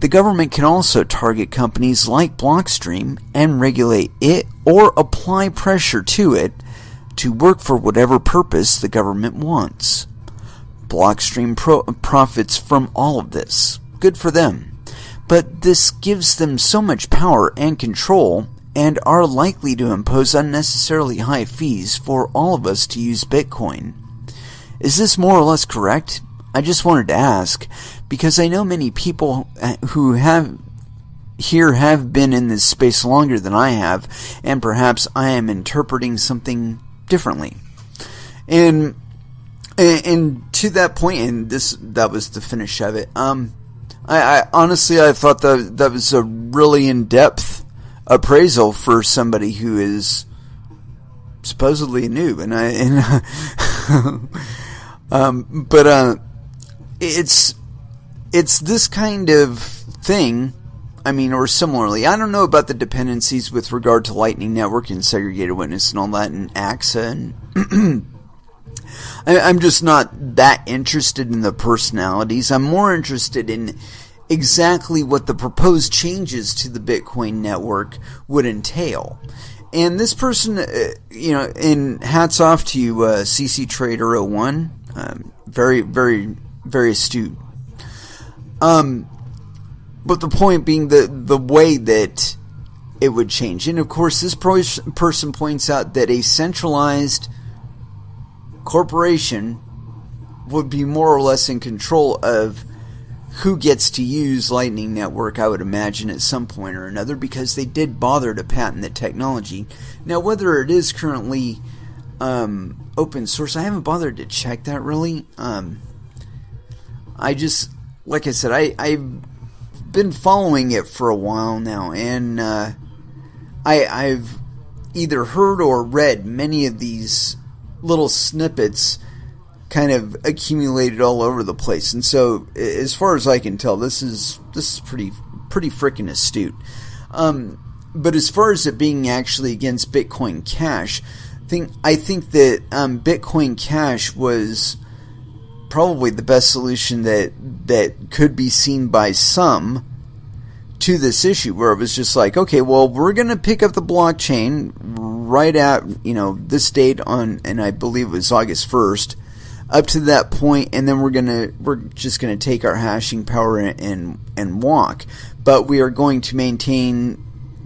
The government can also target companies like Blockstream and regulate it or apply pressure to it to work for whatever purpose the government wants. Blockstream profits from all of this. Good for them. But this gives them so much power and control and are likely to impose unnecessarily high fees for all of us to use Bitcoin. Is this more or less correct? I just wanted to ask, because I know many people who have been in this space longer than I have, and perhaps I am interpreting something differently. And to that point, and that was the finish of it. I honestly thought that was a really in-depth appraisal for somebody who is supposedly a noob, but it's this kind of thing. I mean, or similarly, I don't know about the dependencies with regard to Lightning Network and segregated witness and all that, and AXA, and I'm just not that interested in the personalities. I'm more interested in exactly what the proposed changes to the Bitcoin network would entail. And this person, and hats off to you, CC Trader 01, very, very, very astute. But the point being the way that it would change. And of course, this person points out that a centralized corporation would be more or less in control of who gets to use Lightning Network, I would imagine, at some point or another, because they did bother to patent the technology. Now, whether it is currently open source, I haven't bothered to check that really. I just, like I said, I've been following it for a while now, and I've either heard or read many of these little snippets kind of accumulated all over the place. And so, as far as I can tell, this is pretty freaking astute. But as far as it being actually against Bitcoin Cash, I think that Bitcoin Cash was probably the best solution that could be seen by some to this issue, where it was just like, okay, well, we're going to pick up the blockchain right at, this date on, and I believe it was August 1st, up to that point, and then we're just going to take our hashing power and walk. But we are going to maintain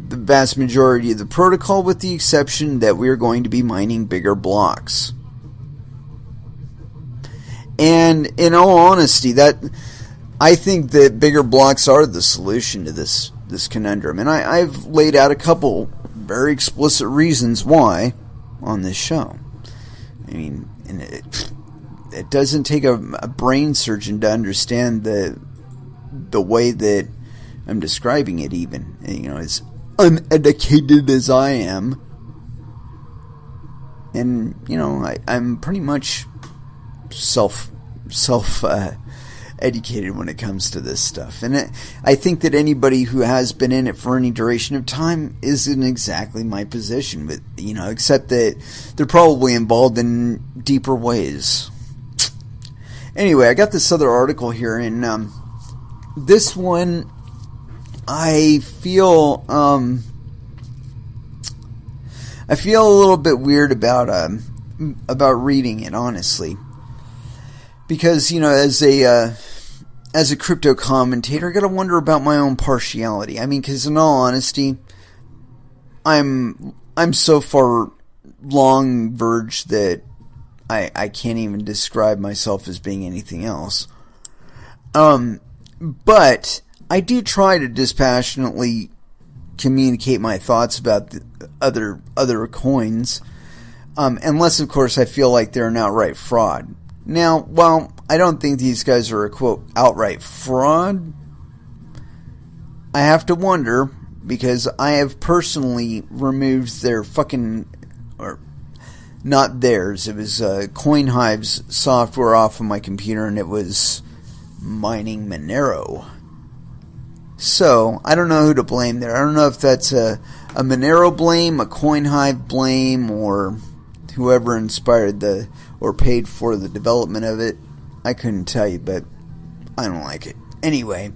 the vast majority of the protocol, with the exception that we are going to be mining bigger blocks. And in all honesty, I think that bigger blocks are the solution to this conundrum. And I've laid out a couple very explicit reasons why on this show. I mean, and it doesn't take a brain surgeon to understand the way that I'm describing it, even, as uneducated as I am. And, I'm pretty much self educated when it comes to this stuff. And I think that anybody who has been in it for any duration of time is in exactly my position, but except that they're probably involved in deeper ways. Anyway, I got this other article here, and this one I feel a little bit weird about reading it, honestly. Because, as a crypto commentator, I gotta wonder about my own partiality. I mean, because in all honesty, I'm so far long verge that I can't even describe myself as being anything else. But I do try to dispassionately communicate my thoughts about the other coins, unless, of course, I feel like they're an outright fraud. Now, while I don't think these guys are a, quote, outright fraud, I have to wonder, because I have personally removed their fucking, or not theirs, it was CoinHive's software off of my computer, and it was mining Monero. So, I don't know who to blame there. I don't know if that's a Monero blame, a CoinHive blame, or whoever inspired or paid for the development of it. I couldn't tell you, but I don't like it. Anyway,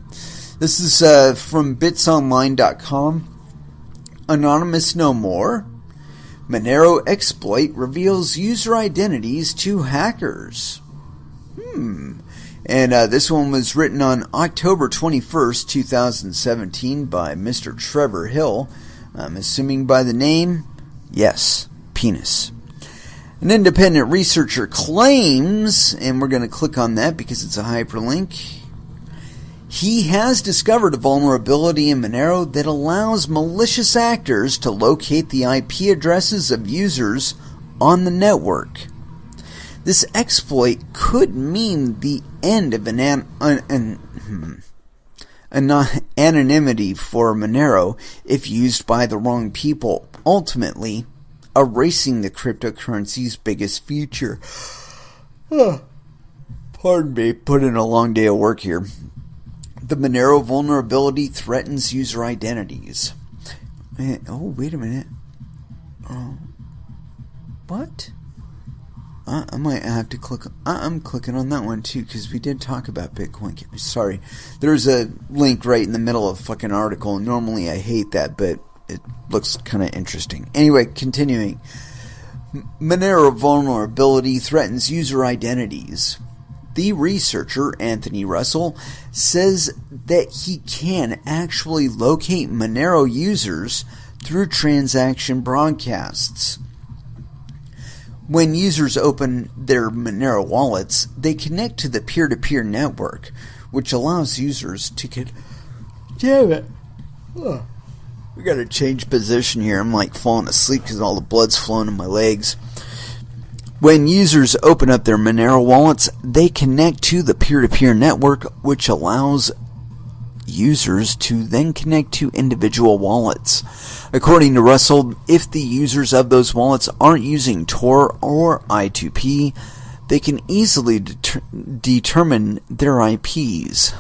this is from bitsonline.com. Anonymous no more. Monero exploit reveals user identities to hackers. And this one was written on October 21st, 2017 by Mr. Trevor Hill. I'm assuming by the name, yes, Penis. An independent researcher claims, and we're going to click on that because it's a hyperlink, he has discovered a vulnerability in Monero that allows malicious actors to locate the IP addresses of users on the network. This exploit could mean the end of anonymity for Monero if used by the wrong people, ultimately erasing the cryptocurrency's biggest feature. Pardon me, put in a long day of work here. The Monero vulnerability threatens user identities. Oh, wait a minute. What? I might have to click. I'm clicking on that one too, because we did talk about Bitcoin. Sorry. There's a link right in the middle of the fucking article. Normally I hate that, but it looks kind of interesting. Anyway, continuing. Monero vulnerability threatens user identities. The researcher, Anthony Russell, says that he can actually locate Monero users through transaction broadcasts. When users open their Monero wallets, they connect to the peer-to-peer network, which allows users to Damn it. We gotta change position here. I'm like falling asleep because all the blood's flowing in my legs. When users open up their Monero wallets, they connect to the peer-to-peer network, which allows users to then connect to individual wallets. According to Russell, if the users of those wallets aren't using Tor or I2P, they can easily determine their IPs.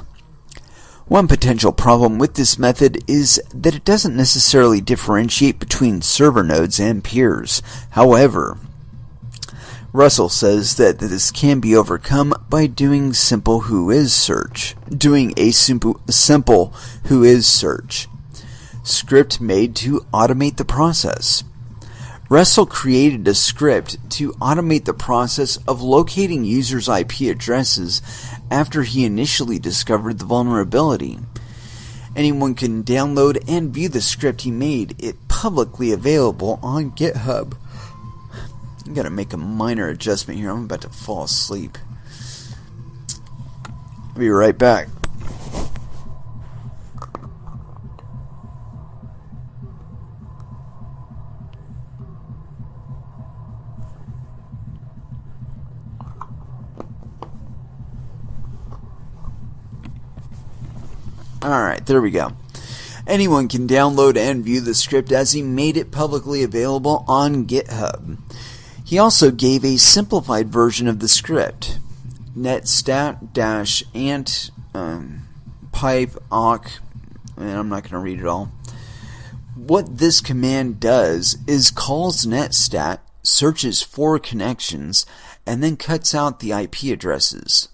One potential problem with this method is that it doesn't necessarily differentiate between server nodes and peers. However, Russell says that this can be overcome by doing simple who is search. Doing a simple who is search. Script made to automate the process. Russell created a script to automate the process of locating users' IP addresses after he initially discovered the vulnerability. Anyone can download and view the script he made. It publicly available on GitHub. I gotta make a minor adjustment here. I'm about to fall asleep. I'll be right back. Alright, there we go. Anyone can download and view the script as he made it publicly available on GitHub. He also gave a simplified version of the script. netstat-ant pipe awk, and I'm not going to read it all. What this command does is calls netstat, searches for connections, and then cuts out the IP addresses,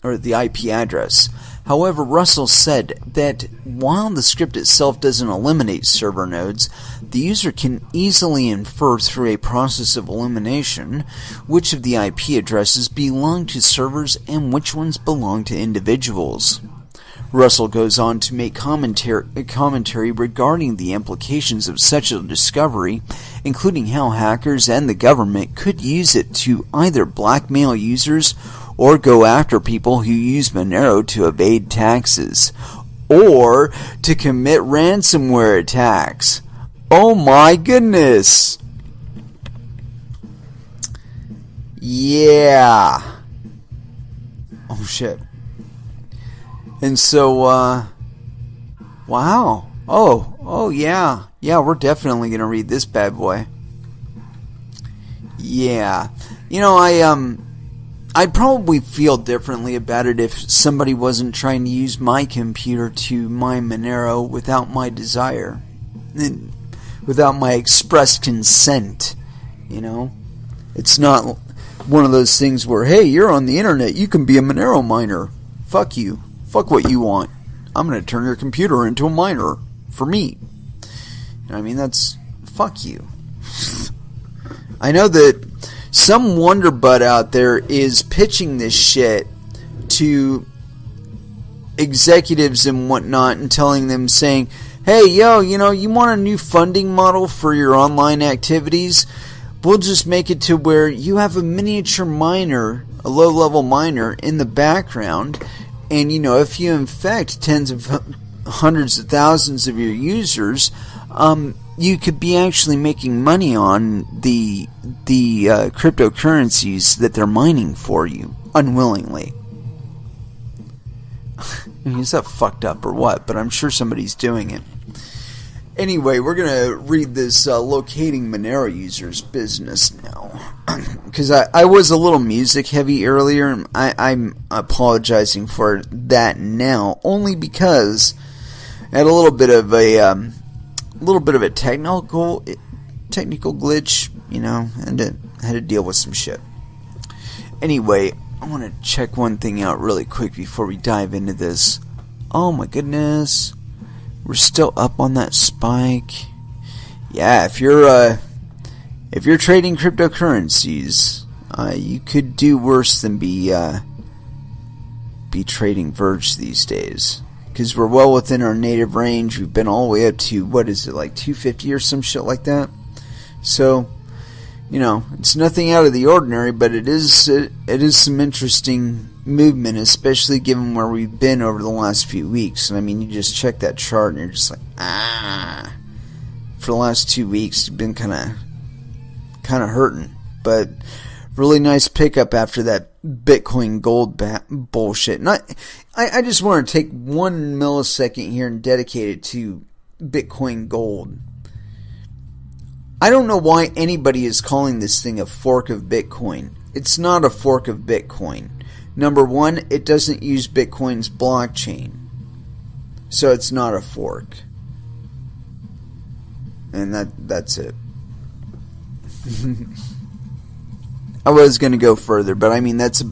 or the IP address. However, Russell said that while the script itself doesn't eliminate server nodes, the user can easily infer through a process of elimination which of the IP addresses belong to servers and which ones belong to individuals. Russell goes on to make commentary regarding the implications of such a discovery, including how hackers and the government could use it to either blackmail users or go after people who use Monero to evade taxes, or to commit ransomware attacks. Oh my goodness! Yeah. Oh shit. And so, wow. Oh yeah. Yeah, we're definitely gonna read this bad boy. Yeah. You know, I'd probably feel differently about it if somebody wasn't trying to use my computer to mine Monero without my desire. Without my express consent. You know? It's not one of those things where, hey, you're on the internet, you can be a Monero miner. Fuck you. Fuck what you want. I'm going to turn your computer into a miner. For me. You know what I mean? That's... fuck you. I know that some wonderbutt out there is pitching this shit to executives and whatnot and telling them, saying, hey, yo, you know, you want a new funding model for your online activities? We'll just make it to where you have a miniature miner, a low-level miner in the background, and, you know, if you infect tens of hundreds of thousands of your users, you could be actually making money on the cryptocurrencies that they're mining for you, unwillingly. Is that fucked up or what? But I'm sure somebody's doing it. Anyway, we're going to read this locating Monero users business now. Because I was a little music heavy earlier, and I'm apologizing for that now, only because I had a little bit of a technical glitch, you know, and had to deal with some shit. Anyway, I want to check one thing out really quick before we dive into this. Oh my goodness, we're still up on that spike. Yeah, if you're trading cryptocurrencies, you could do worse than be trading Verge these days. Because we're well within our native range. We've been all the way up to, what is it, like 250 or some shit like that? So, you know, it's nothing out of the ordinary, but it is some interesting movement, especially given where we've been over the last few weeks. And I mean, you just check that chart and you're just like, for the last 2 weeks, it's been kind of hurting. But really nice pickup after that Bitcoin gold bullshit. And I just want to take 1 millisecond here and dedicate it to Bitcoin gold. I don't know why anybody is calling this thing a fork of Bitcoin. It's not a fork of Bitcoin. Number one, it doesn't use Bitcoin's blockchain. So it's not a fork. And that's it. I was going to go further, but I mean that's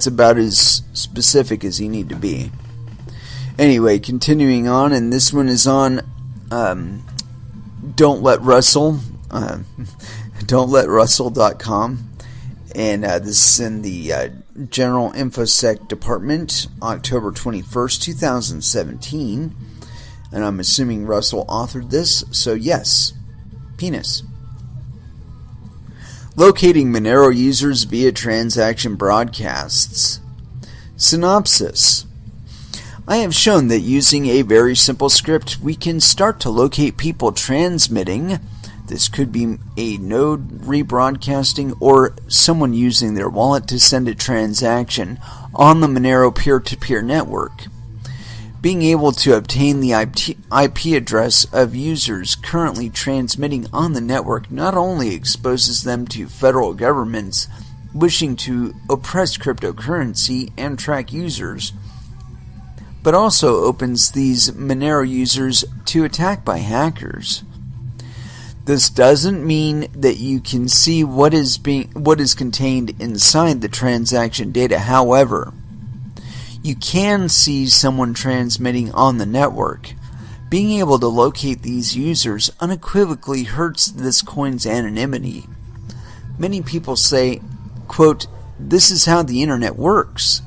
about as specific as you need to be. Anyway, continuing on, and this one is on Don't Let Russell, don'tletrussell.com, and this is in the General InfoSec Department, October 21st, 2017, and I'm assuming Russell authored this, so yes, penis. Locating Monero users via transaction broadcasts. Synopsis. I have shown that using a very simple script, we can start to locate people transmitting. This could be a node rebroadcasting or someone using their wallet to send a transaction on the Monero peer-to-peer network. Being able to obtain the IP address of users currently transmitting on the network not only exposes them to federal governments wishing to oppress cryptocurrency and track users, but also opens these Monero users to attack by hackers. This doesn't mean that you can see what is contained inside the transaction data. However, you can see someone transmitting on the network. Being able to locate these users unequivocally hurts this coin's anonymity. Many people say, quote, "This is how the internet works."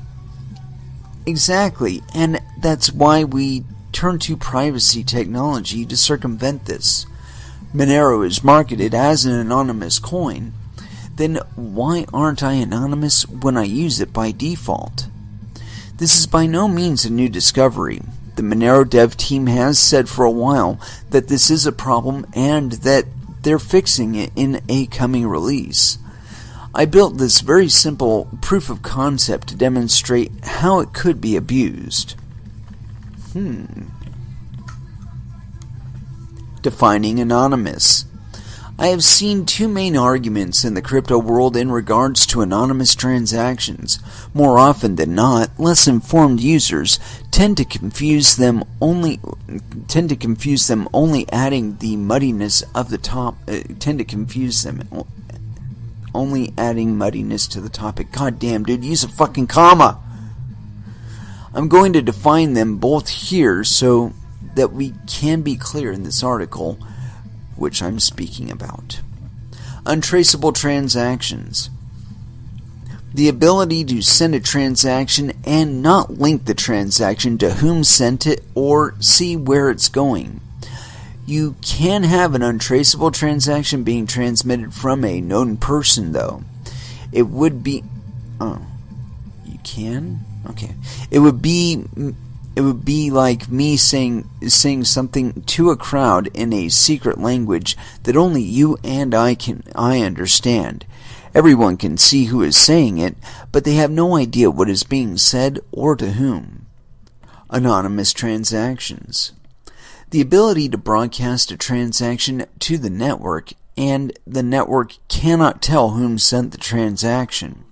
Exactly, and that's why we turn to privacy technology to circumvent this. Monero is marketed as an anonymous coin. Then why aren't I anonymous when I use it by default? This is by no means a new discovery. The Monero dev team has said for a while that this is a problem and that they're fixing it in a coming release. I built this very simple proof of concept to demonstrate how it could be abused. Defining anonymous. I have seen two main arguments in the crypto world in regards to anonymous transactions. More often than not, less informed users tend to confuse them only adding the muddiness of the top. Only adding muddiness to the topic. God damn, dude, use a fucking comma. I'm going to define them both here so that we can be clear in this article which I'm speaking about. Untraceable transactions. The ability to send a transaction and not link the transaction to whom sent it or see where it's going. You can have an untraceable transaction being transmitted from a known person, though. It would be... Oh. You can? Okay. It would be like me saying something to a crowd in a secret language that only you and I understand. Everyone can see who is saying it, but they have no idea what is being said or to whom. Anonymous transactions. The ability to broadcast a transaction to the network, and the network cannot tell whom sent the transaction.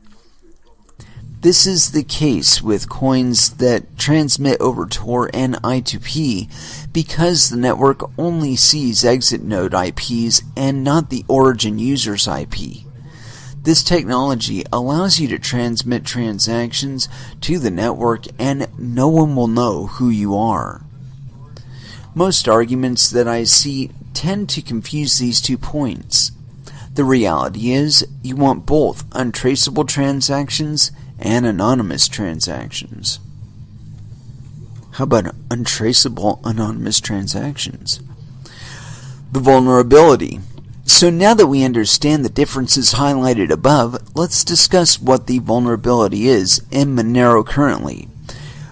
This is the case with coins that transmit over Tor and I2P because the network only sees exit node IPs and not the origin user's IP. This technology allows you to transmit transactions to the network and no one will know who you are. Most arguments that I see tend to confuse these 2 points. The reality is you want both untraceable transactions and anonymous transactions. How about untraceable anonymous transactions? The vulnerability. So now that we understand the differences highlighted above, let's discuss what the vulnerability is in Monero currently.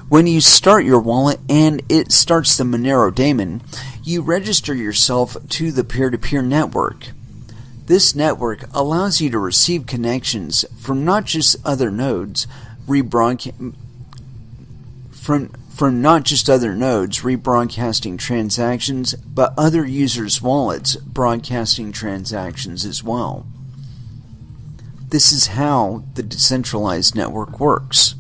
When you start your wallet and it starts the Monero daemon, you register yourself to the peer-to-peer network. This network allows you to receive connections from not just other nodes rebroadcasting transactions, but other users' wallets broadcasting transactions as well. This is how the decentralized network works.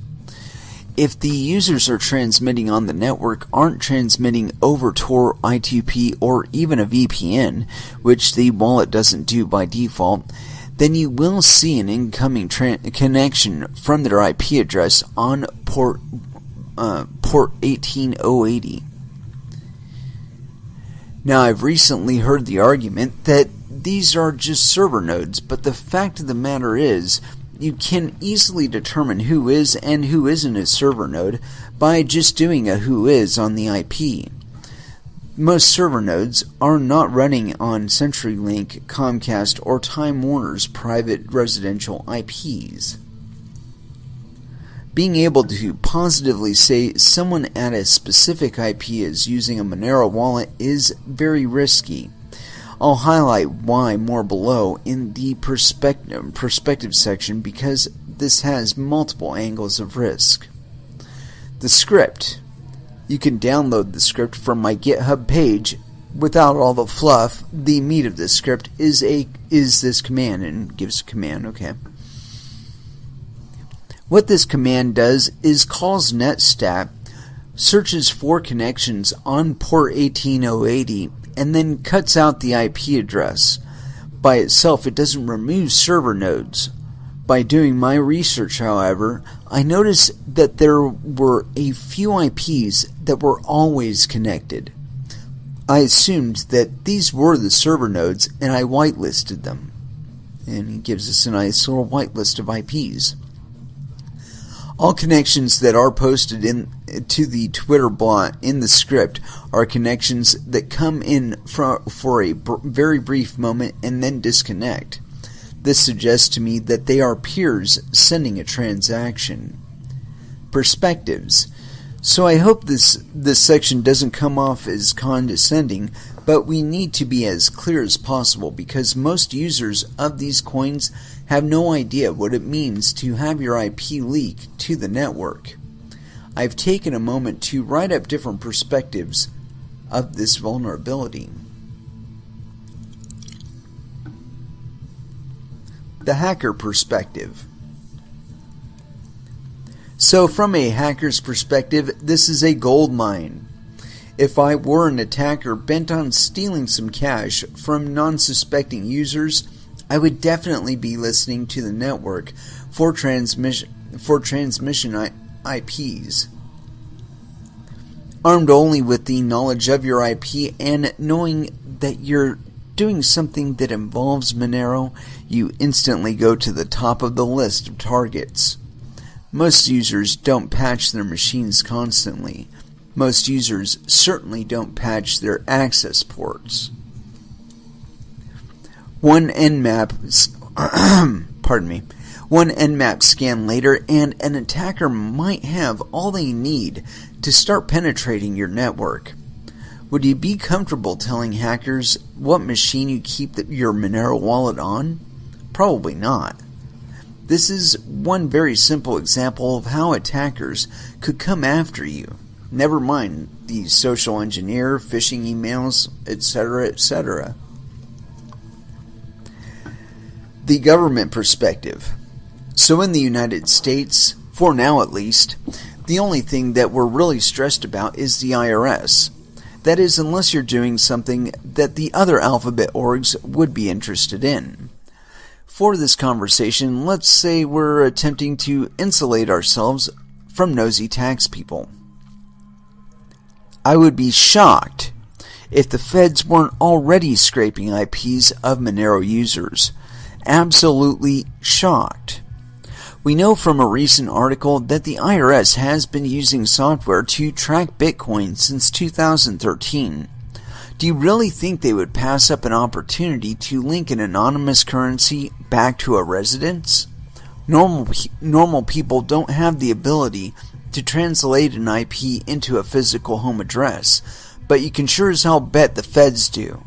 If the users are transmitting on the network aren't transmitting over Tor, I2P, or even a VPN, which the wallet doesn't do by default, then you will see an incoming connection from their IP address on port 18080. Now, I've recently heard the argument that these are just server nodes, but the fact of the matter is, you can easily determine who is and who isn't a server node by just doing a who is on the IP. Most server nodes are not running on CenturyLink, Comcast, or Time Warner's private residential IPs. Being able to positively say someone at a specific IP is using a Monero wallet is very risky. I'll highlight why more below in the perspective section because this has multiple angles of risk. The script. You can download the script from my GitHub page without all the fluff. The meat of this script is this command, and gives a command, okay. What this command does is calls netstat, searches for connections on port 18080, and then cuts out the IP address. By itself, it doesn't remove server nodes. By doing my research, however, I noticed that there were a few IPs that were always connected. I assumed that these were the server nodes, and I whitelisted them. And it gives us a nice little whitelist of IPs. All connections that are posted to the Twitter bot in the script are connections that come in for a very brief moment and then disconnect. This suggests to me that they are peers sending a transaction. Perspectives. So I hope this section doesn't come off as condescending, but we need to be as clear as possible because most users of these coins have no idea what it means to have your IP leak to the network. I've taken a moment to write up different perspectives of this vulnerability. The hacker perspective. So from a hacker's perspective, this is a gold mine. If I were an attacker bent on stealing some cash from non-suspecting users, I would definitely be listening to the network for transmission IPs. Armed only with the knowledge of your IP and knowing that you're doing something that involves Monero, you instantly go to the top of the list of targets. Most users don't patch their machines constantly. Most users certainly don't patch their access ports. One Nmap scan later and an attacker might have all they need to start penetrating your network. Would you be comfortable telling hackers what machine you keep your Monero wallet on? Probably not. This is one very simple example of how attackers could come after you. Never mind the social engineer, phishing emails, etc., etc. The government perspective. So in the United States, for now at least, the only thing that we're really stressed about is the IRS. That is, unless you're doing something that the other alphabet orgs would be interested in. For this conversation, let's say we're attempting to insulate ourselves from nosy tax people. I would be shocked if the feds weren't already scraping IPs of Monero users. Absolutely shocked. We know from a recent article that the IRS has been using software to track Bitcoin since 2013. Do you really think they would pass up an opportunity to link an anonymous currency back to a residence? Normal people don't have the ability to translate an IP into a physical home address, but you can sure as hell bet the feds do.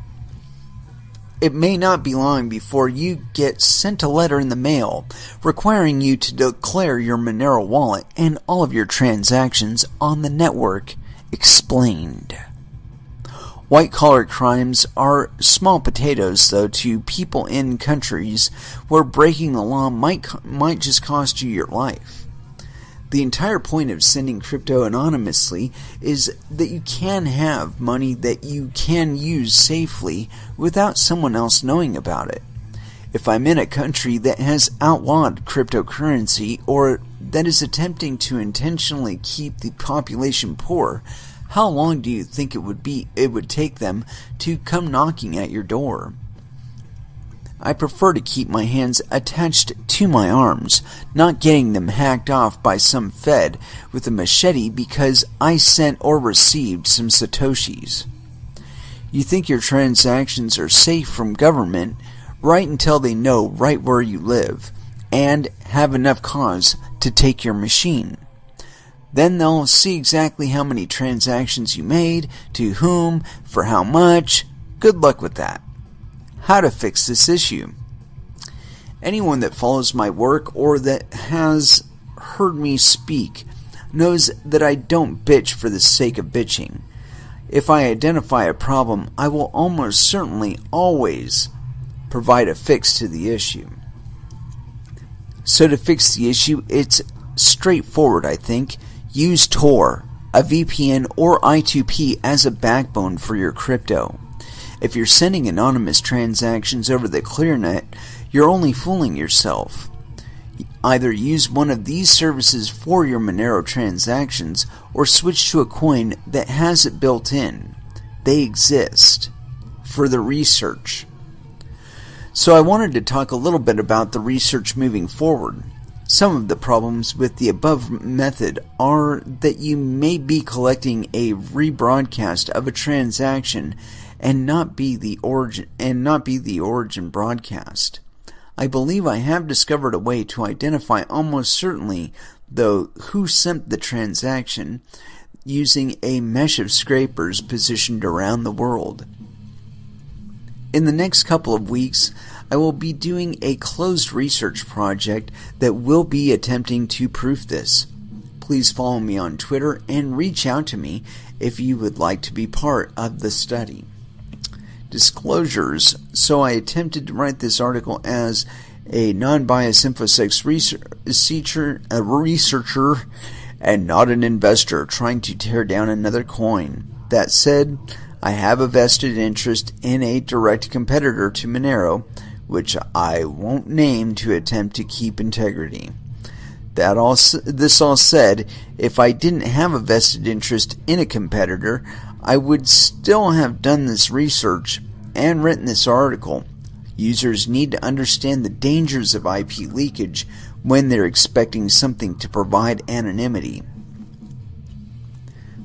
It may not be long before you get sent a letter in the mail requiring you to declare your Monero wallet and all of your transactions on the network explained. White-collar crimes are small potatoes, though, to people in countries where breaking the law might just cost you your life. The entire point of sending crypto anonymously is that you can have money that you can use safely without someone else knowing about it. If I'm in a country that has outlawed cryptocurrency or that is attempting to intentionally keep the population poor, how long do you think it would take them to come knocking at your door? I prefer to keep my hands attached to my arms, not getting them hacked off by some Fed with a machete because I sent or received some Satoshis. You think your transactions are safe from government right until they know right where you live and have enough cause to take your machine. Then they'll see exactly how many transactions you made, to whom, for how much. Good luck with that. How to fix this issue. Anyone that follows my work or that has heard me speak knows that I don't bitch for the sake of bitching. If I identify a problem, I will almost certainly always provide a fix to the issue. So to fix the issue, it's straightforward, I think. Use Tor, a VPN, or I2P as a backbone for your crypto. If you're sending anonymous transactions over the ClearNet, you're only fooling yourself. Either use one of these services for your Monero transactions or switch to a coin that has it built in. They exist. Further research. So I wanted to talk a little bit about the research moving forward. Some of the problems with the above method are that you may be collecting a rebroadcast of a transaction and not be the origin broadcast. I believe I have discovered a way to identify almost certainly, though, who sent the transaction using a mesh of scrapers positioned around the world. In the next couple of weeks, I will be doing a closed research project that will be attempting to prove this. Please follow me on Twitter and reach out to me if you would like to be part of the study. Disclosures. So I attempted to write this article as a non-biased InfoSec researcher and not an investor trying to tear down another coin. That said, I have a vested interest in a direct competitor to Monero, which I won't name to attempt to keep integrity. This all said, if I didn't have a vested interest in a competitor, I would still have done this research and written this article. Users need to understand the dangers of IP leakage when they're expecting something to provide anonymity.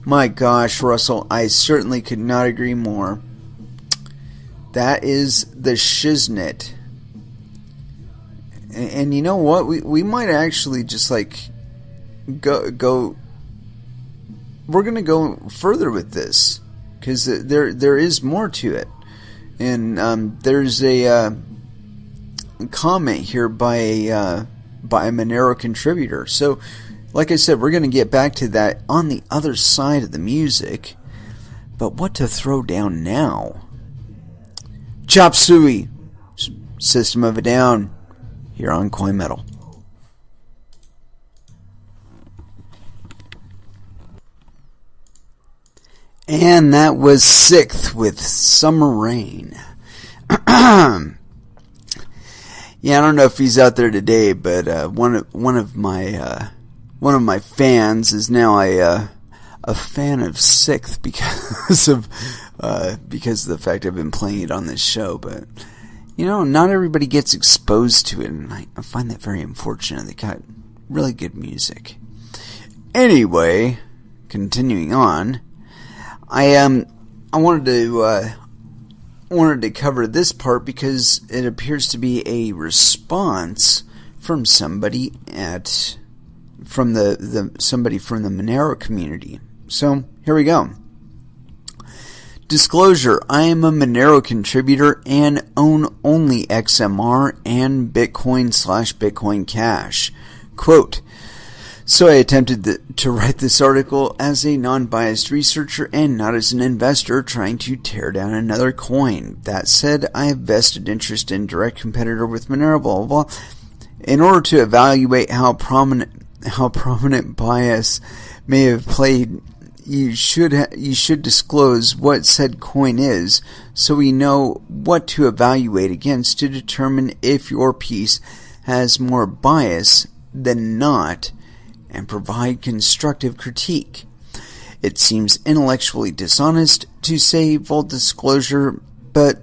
My gosh, Russell, I certainly could not agree more. That is the shiznit. And you know what? We might actually just go. We're going to go further with this because there is more to it. And there's a comment here by a Monero contributor. So, like I said, we're going to get back to that on the other side of the music. But what to throw down now? Chop Suey, System of a Down, here on Coin Metal. And that was Sixth with Summer Rain. Yeah, I don't know if he's out there today, but one of my fans is now a fan of Sixth because of the fact I've been playing it on this show. But you know, not everybody gets exposed to it, and I find that very unfortunate. They got really good music. Anyway, continuing on. I wanted to cover this part because it appears to be a response from somebody from the Monero community. So here we go. Disclosure: I am a Monero contributor and own only XMR and Bitcoin/Bitcoin Cash. Quote. So I attempted to write this article as a non-biased researcher and not as an investor trying to tear down another coin. That said, I have vested interest in direct competitor with Monero, blah, blah, blah. In order to evaluate how prominent bias may have played, you should disclose what said coin is, so we know what to evaluate against to determine if your piece has more bias than not, and provide constructive critique. It seems intellectually dishonest to say full disclosure, but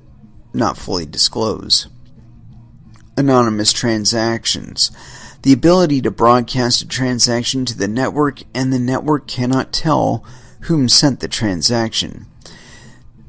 not fully disclose. Anonymous transactions. The ability to broadcast a transaction to the network, and the network cannot tell whom sent the transaction.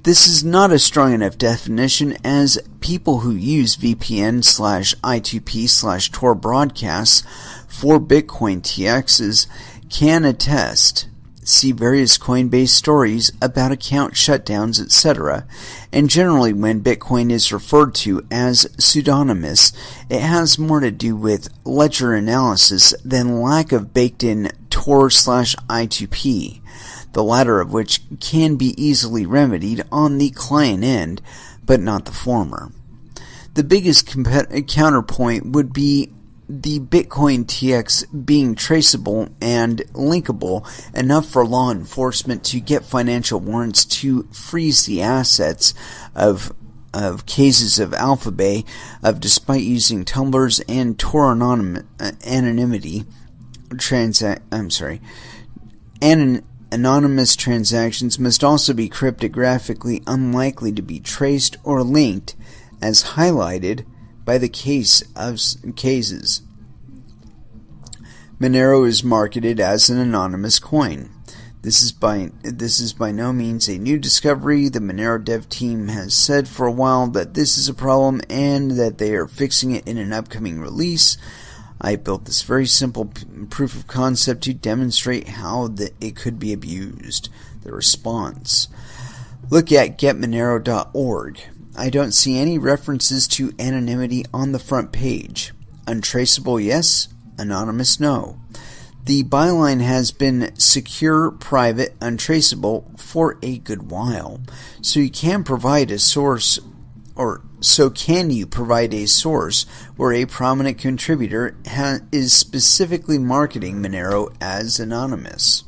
This is not a strong enough definition, as people who use VPN/I2P/Tor broadcasts for Bitcoin TXs can attest. See various Coinbase stories about account shutdowns, etc. And generally when Bitcoin is referred to as pseudonymous, it has more to do with ledger analysis than lack of baked-in Tor/I2P, the latter of which can be easily remedied on the client end, but not the former. The biggest counterpoint would be the Bitcoin TX being traceable and linkable enough for law enforcement to get financial warrants to freeze the assets of cases of Alphabay, despite using tumblers and Tor anonymity anonymous transactions must also be cryptographically unlikely to be traced or linked, as highlighted by the cases. Monero is marketed as an anonymous coin. This is by no means a new discovery. The Monero dev team has said for a while that this is a problem and that they are fixing it in an upcoming release. I built this very simple proof of concept to demonstrate how it could be abused. The response. Look at getmonero.org. I don't see any references to anonymity on the front page. Untraceable, yes. Anonymous, no. The byline has been secure, private, untraceable for a good while. So you can provide a source, or so can you provide a source where a prominent contributor is specifically marketing Monero as anonymous?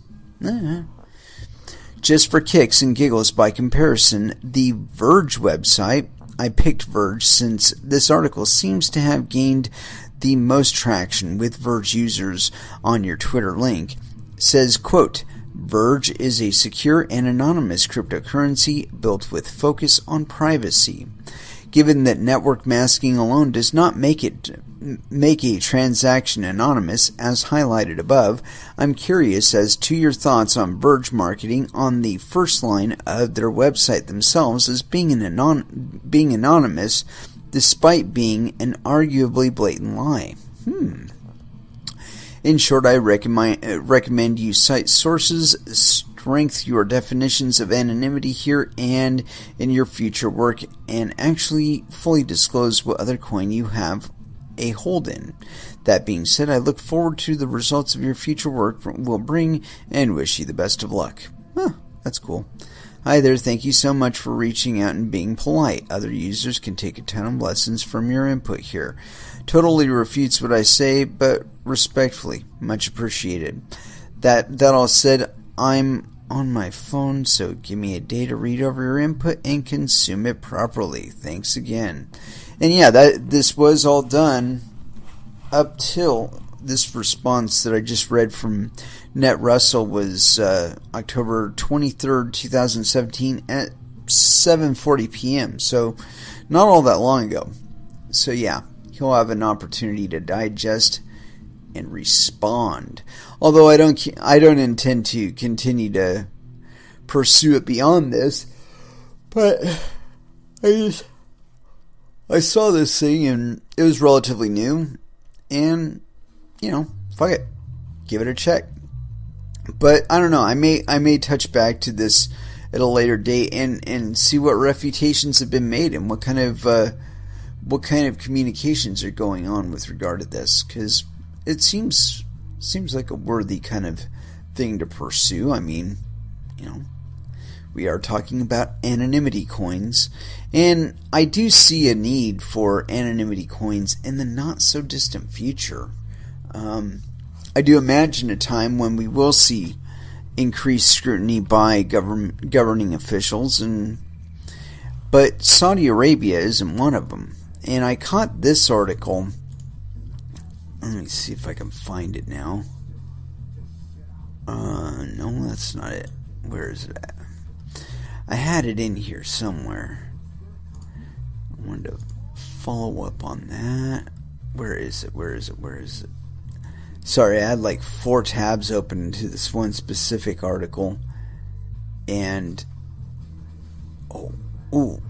Just for kicks and giggles by comparison, the Verge website, I picked Verge since this article seems to have gained the most traction with Verge users on your Twitter link, says, quote, Verge is a secure and anonymous cryptocurrency built with focus on privacy. Given that network masking alone does not make a transaction anonymous, as highlighted above, I'm curious as to your thoughts on Verge marketing on the first line of their website themselves as being anonymous, despite being an arguably blatant lie. In short, I recommend you cite sources, strengthen your definitions of anonymity here and in your future work, and actually fully disclose what other coin you have a hold in. That being said, I look forward to the results of your future work will bring and wish you the best of luck. That's cool. Hi there, thank you so much for reaching out and being polite. Other users can take a ton of lessons from your input here. Totally refutes what I say, but respectfully, much appreciated. That all said, I'm on my phone, so give me a day to read over your input and consume it properly. Thanks again. And yeah, this was all done up till this response that I just read from Net Russell was October 23rd, 2017 at 7:40 p.m. So not all that long ago. So yeah, he'll have an opportunity to digest and respond. Although I don't intend to continue to pursue it beyond this, but I saw this thing and it was relatively new, and fuck it, give it a check. But I don't know, I may touch back to this at a later date and see what refutations have been made and what kind of communications are going on with regard to this, because it seems like a worthy kind of thing to pursue. I mean, we are talking about anonymity coins, and I do see a need for anonymity coins in the not so distant future. I do imagine a time when we will see increased scrutiny by governing officials, but Saudi Arabia isn't one of them. And I caught this article. Let me see if I can find it now. No, that's not it. Where is it at? I had it in here somewhere. I wanted to follow up on that. Where is it? Sorry, I had like 4 tabs open to this one specific article. And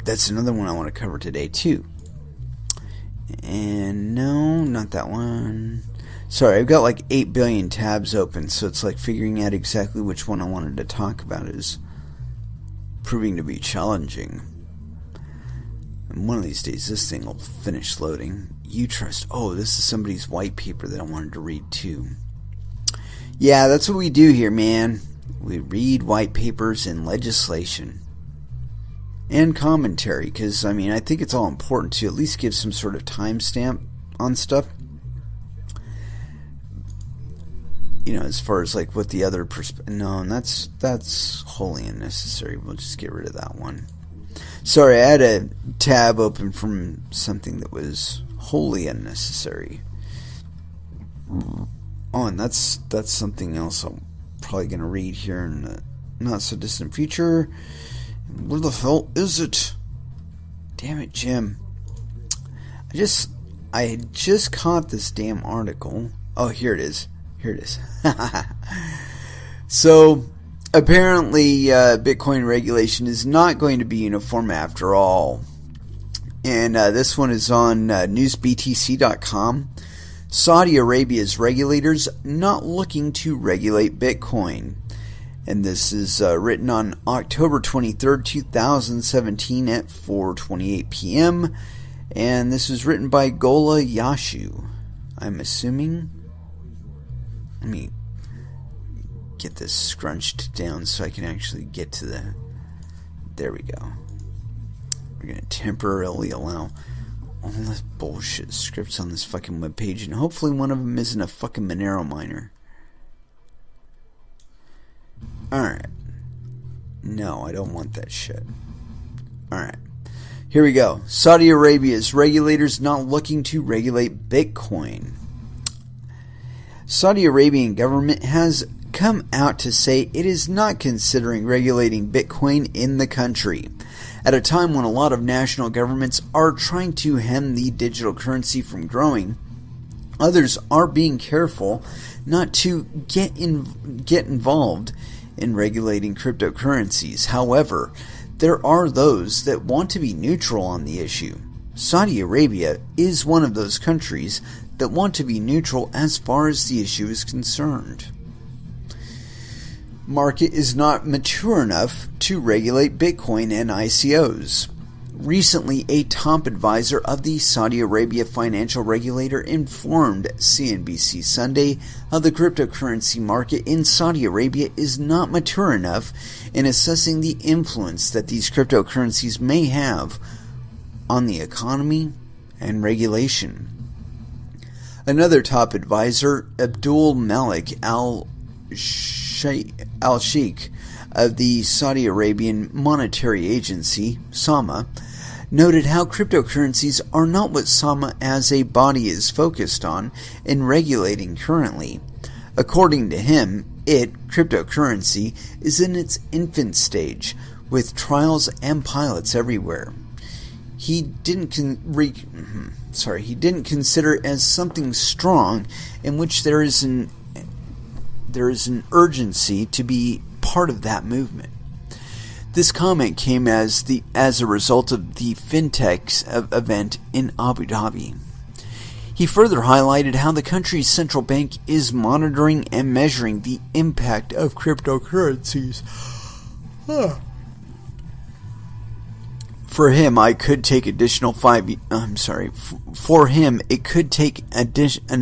that's another one I want to cover today too. And no, not that one. Sorry, I've got like 8 billion tabs open, so it's like figuring out exactly which one I wanted to talk about is proving to be challenging. And one of these days this thing will finish loading. You trust. Oh, this is somebody's white paper that I wanted to read too. Yeah, that's what we do here, man. We read white papers and legislation. And commentary, because, I mean, I think it's all important to at least give some sort of timestamp on stuff. You know, as far as, like, what the other no, that's wholly unnecessary. We'll just get rid of that one. Sorry, I had a tab open from something that was wholly unnecessary. Oh, and that's something else I'm probably going to read here in the not-so-distant future. Where the hell is it? Damn it, Jim. I had just caught this damn article. Oh, here it is. So, apparently, Bitcoin regulation is not going to be uniform after all. And this one is on newsbtc.com. Saudi Arabia's regulators not looking to regulate Bitcoin. And this is written on October 23rd, 2017 at 4:28 p.m. And this was written by Gola Yashu. I'm assuming. Let me get this scrunched down so I can actually get to the... There we go. We're going to temporarily allow all this bullshit scripts on this fucking webpage, and hopefully one of them isn't a fucking Monero miner. Alright. No, I don't want that shit. Alright. Here we go. Saudi Arabia's regulators not looking to regulate Bitcoin. Saudi Arabian government has come out to say it is not considering regulating Bitcoin in the country. At a time when a lot of national governments are trying to hem the digital currency from growing, others are being careful not to get involved in regulating cryptocurrencies. However, there are those that want to be neutral on the issue. Saudi Arabia is one of those countries that want to be neutral as far as the issue is concerned. Market is not mature enough to regulate Bitcoin and ICOs. Recently, a top advisor of the Saudi Arabia financial regulator informed CNBC Sunday how the cryptocurrency market in Saudi Arabia is not mature enough in assessing the influence that these cryptocurrencies may have on the economy and regulation. Another top advisor, Abdul Malik Al-Sheikh of the Saudi Arabian Monetary Agency, SAMA, noted how cryptocurrencies are not what SAMA as a body is focused on in regulating currently. According to him, cryptocurrency, is in its infant stage, with trials and pilots everywhere. He didn't consider it as something strong in which there is an urgency to be part of that movement. This comment came as a result of the FinTech event in Abu Dhabi. He further highlighted how the country's central bank is monitoring and measuring the impact of cryptocurrencies. For him, it could take an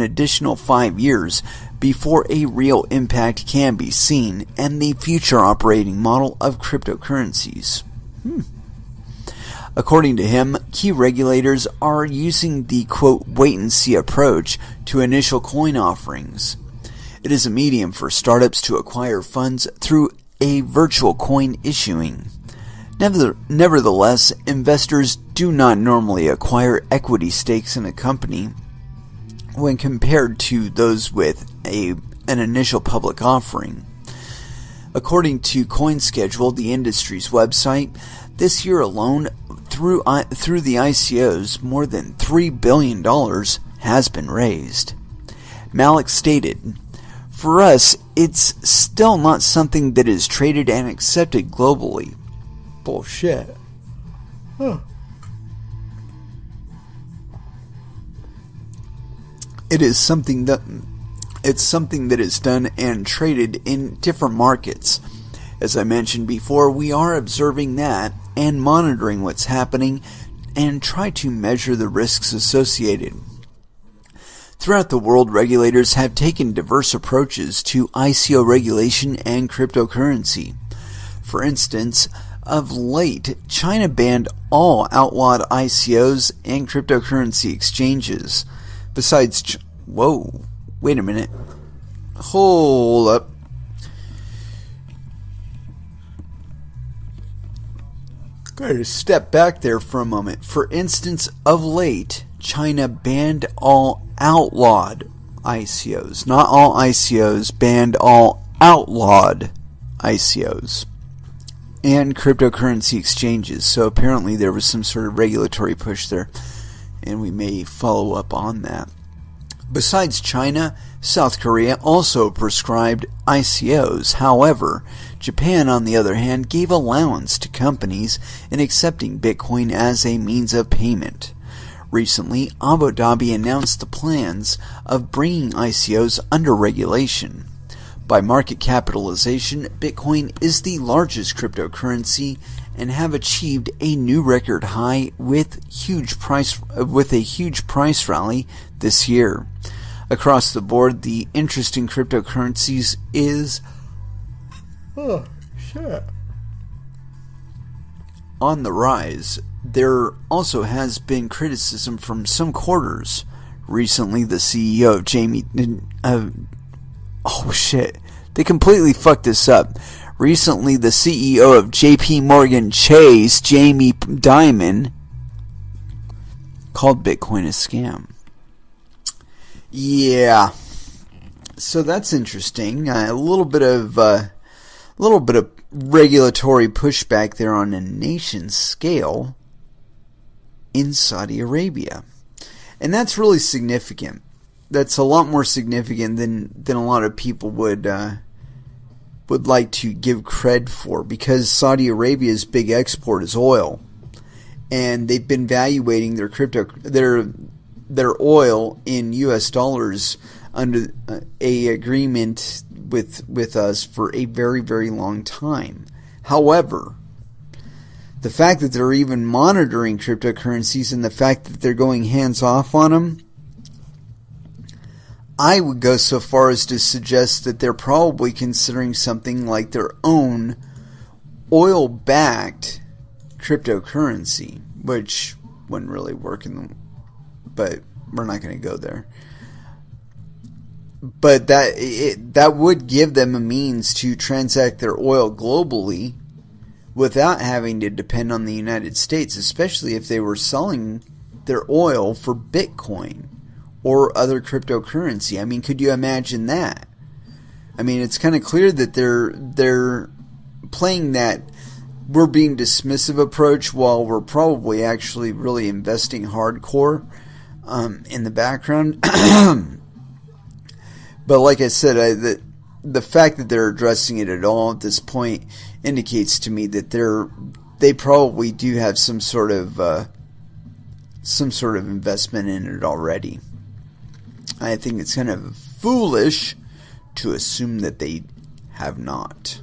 additional 5 years before a real impact can be seen and the future operating model of cryptocurrencies. According to him, key regulators are using the, quote, wait-and-see approach to initial coin offerings. It is a medium for startups to acquire funds through a virtual coin issuing. Nevertheless, investors do not normally acquire equity stakes in a company when compared to those with an initial public offering. According to CoinSchedule, the industry's website, this year alone, through the ICOs, more than $3 billion has been raised. Malik stated, "For us, it's still not something that is traded and accepted globally." Bullshit. Huh. It's something that is done and traded in different markets. As I mentioned before, we are observing that and monitoring what's happening and try to measure the risks associated. Throughout the world, regulators have taken diverse approaches to ICO regulation and cryptocurrency. For instance, of late, China banned all outlawed ICOs and cryptocurrency exchanges. Besides, whoa, wait a minute. Hold up. Gotta step back there for a moment. For instance, of late, China banned all outlawed ICOs. Not all ICOs, banned all outlawed ICOs and cryptocurrency exchanges. So apparently there was some sort of regulatory push there, and we may follow up on that. Besides China, South Korea also prescribed ICOs. However, Japan, on the other hand, gave allowance to companies in accepting Bitcoin as a means of payment. Recently, Abu Dhabi announced the plans of bringing ICOs under regulation. By market capitalization, Bitcoin is the largest cryptocurrency and have achieved a new record high with a huge price rally this year. Across the board, the interest in cryptocurrencies is on the rise. There also has been criticism from some quarters. Recently, the CEO of they completely fucked this up. Recently, the CEO of JP Morgan Chase, Jamie Dimon, called Bitcoin a scam. Yeah, so that's interesting. A little bit of regulatory pushback there on a nation scale in Saudi Arabia, and that's really significant. That's a lot more significant than a lot of people would like to give cred for, because Saudi Arabia's big export is oil, and they've been valuating their oil in U.S. dollars under a agreement with us for a very, very long time. However, the fact that they're even monitoring cryptocurrencies and the fact that they're going hands off on them, I would go so far as to suggest that they're probably considering something like their own oil-backed cryptocurrency, which wouldn't really work but we're not going to go there. But that would give them a means to transact their oil globally without having to depend on the United States, especially if they were selling their oil for Bitcoin or other cryptocurrency. I mean, could you imagine that? I mean, it's kind of clear that they're playing that we're being dismissive approach while we're probably actually really investing hardcore in the background. But like I said, the fact that they're addressing it at all at this point indicates to me that they probably do have some sort of investment in it already. I think it's kind of foolish to assume that they have not.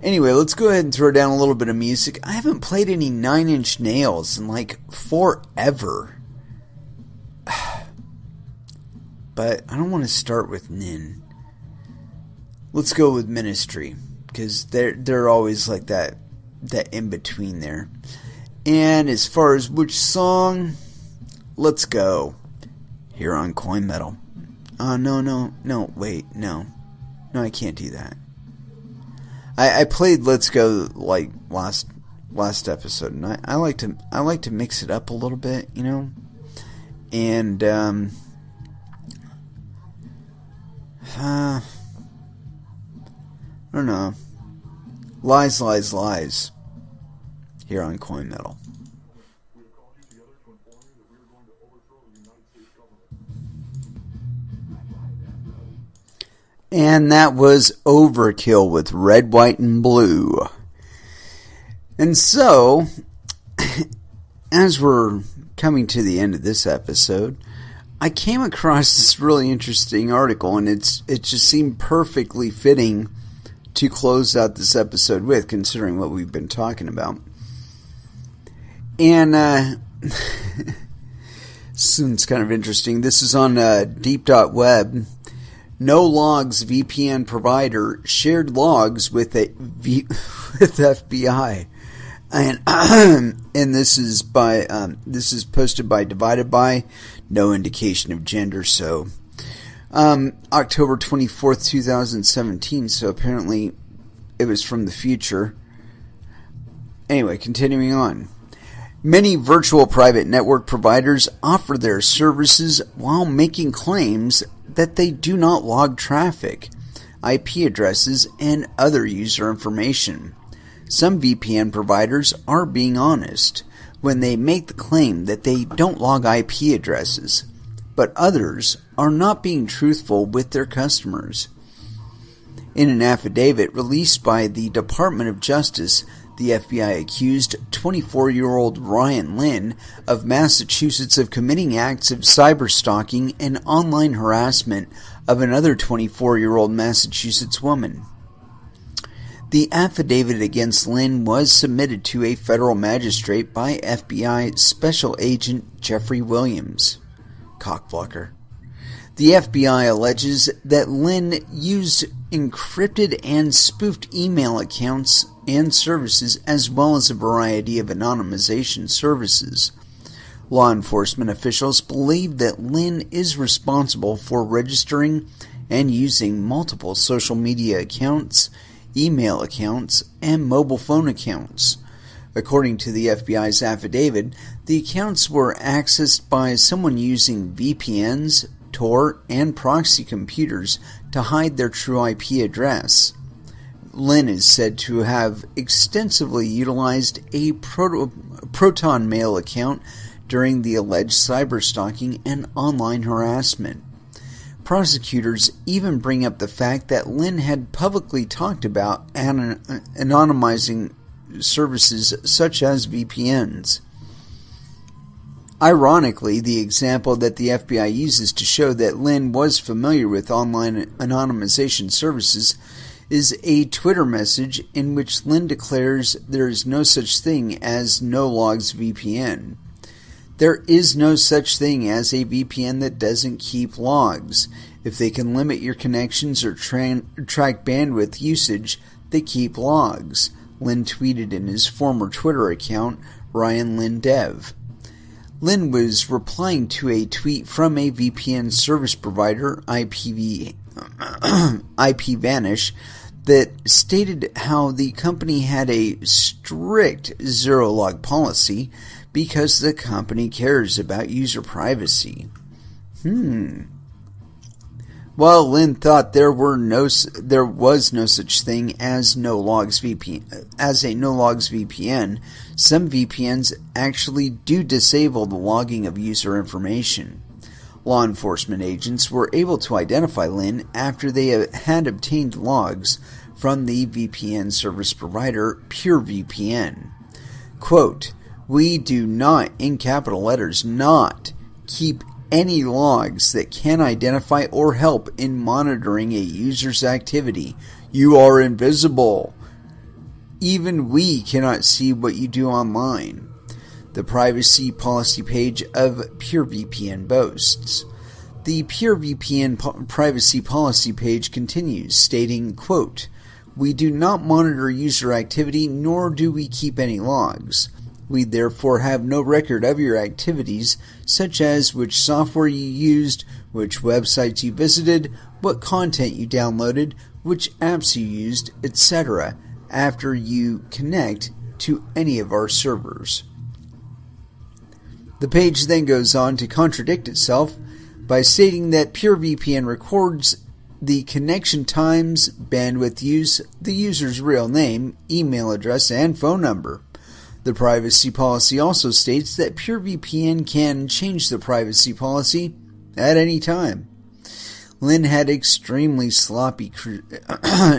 Anyway, let's go ahead and throw down a little bit of music. I haven't played any Nine Inch Nails in like forever. But I don't want to start with Nin. Let's go with Ministry, because they're always like that in between there. And as far as which song, let's go here on Coin Metal. No, wait, no. No, I can't do that. I played Let's Go like last episode, and I like to mix it up a little bit, you know? And I don't know. Lies here on Coin Metal. And that was Overkill with Red, White, and Blue. And so, as we're coming to the end of this episode, I came across this really interesting article, and it just seemed perfectly fitting to close out this episode with, considering what we've been talking about. And this one's kind of interesting. This is on deep.web. No Logs VPN provider shared logs with FBI, and this is posted by Divided By. No indication of gender. So October 24th, 2017. So apparently it was from the future. Anyway, continuing on. Many virtual private network providers offer their services while making claims that they do not log traffic, IP addresses, and other user information. Some VPN providers are being honest when they make the claim that they don't log IP addresses, but others are not being truthful with their customers. In an affidavit released by the Department of Justice, the FBI accused 24-year-old Ryan Lynn of Massachusetts of committing acts of cyberstalking and online harassment of another 24-year-old Massachusetts woman. The affidavit against Lynn was submitted to a federal magistrate by FBI Special Agent Jeffrey Williams. Cockblocker. The FBI alleges that Lynn used encrypted and spoofed email accounts and services, as well as a variety of anonymization services. Law enforcement officials believe that Lynn is responsible for registering and using multiple social media accounts, email accounts, and mobile phone accounts. According to the FBI's affidavit, the accounts were accessed by someone using VPNs, Tor, and proxy computers to hide their true IP address. Lynn is said to have extensively utilized a Proton Mail account during the alleged cyberstalking and online harassment. Prosecutors even bring up the fact that Lynn had publicly talked about anonymizing services such as VPNs. Ironically, the example that the FBI uses to show that Lynn was familiar with online anonymization services is a Twitter message in which Lynn declares there is no such thing as No Logs VPN. There is no such thing as a VPN that doesn't keep logs. If they can limit your connections or track bandwidth usage, they keep logs, Lynn tweeted in his former Twitter account, Ryan Lynn Dev. Lynn was replying to a tweet from a VPN service provider, IPVanish, that stated how the company had a strict zero-log policy because the company cares about user privacy. While Lynn thought there was no such thing as no logs VPN, some VPNs actually do disable the logging of user information. Law enforcement agents were able to identify Lynn after they had obtained logs from the VPN service provider PureVPN. Quote, "We do not, in capital letters, not keep any logs that can identify or help in monitoring a user's activity. You are invisible. Even we cannot see what you do online," the privacy policy page of PureVPN boasts. The PureVPN privacy policy page continues, stating, quote, "We do not monitor user activity, nor do we keep any logs. We therefore have no record of your activities, such as which software you used, which websites you visited, what content you downloaded, which apps you used, etc., after you connect to any of our servers. The page then goes on to contradict itself by stating that PureVPN records the connection times, bandwidth use, the user's real name, email address, and phone number. The privacy policy also states that PureVPN can change the privacy policy at any time. Lynn had extremely sloppy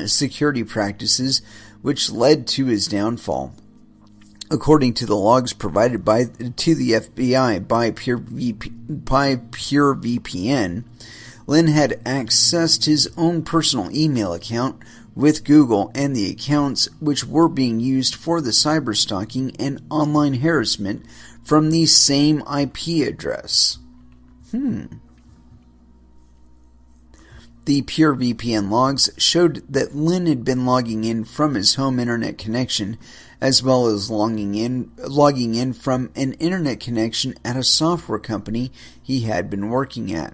security practices, which led to his downfall. According to the logs provided to the FBI by PureVPN, Lynn had accessed his own personal email account with Google and the accounts which were being used for the cyberstalking and online harassment from the same IP address. The PureVPN logs showed that Lynn had been logging in from his home internet connection, as well as logging in from an internet connection at a software company he had been working at.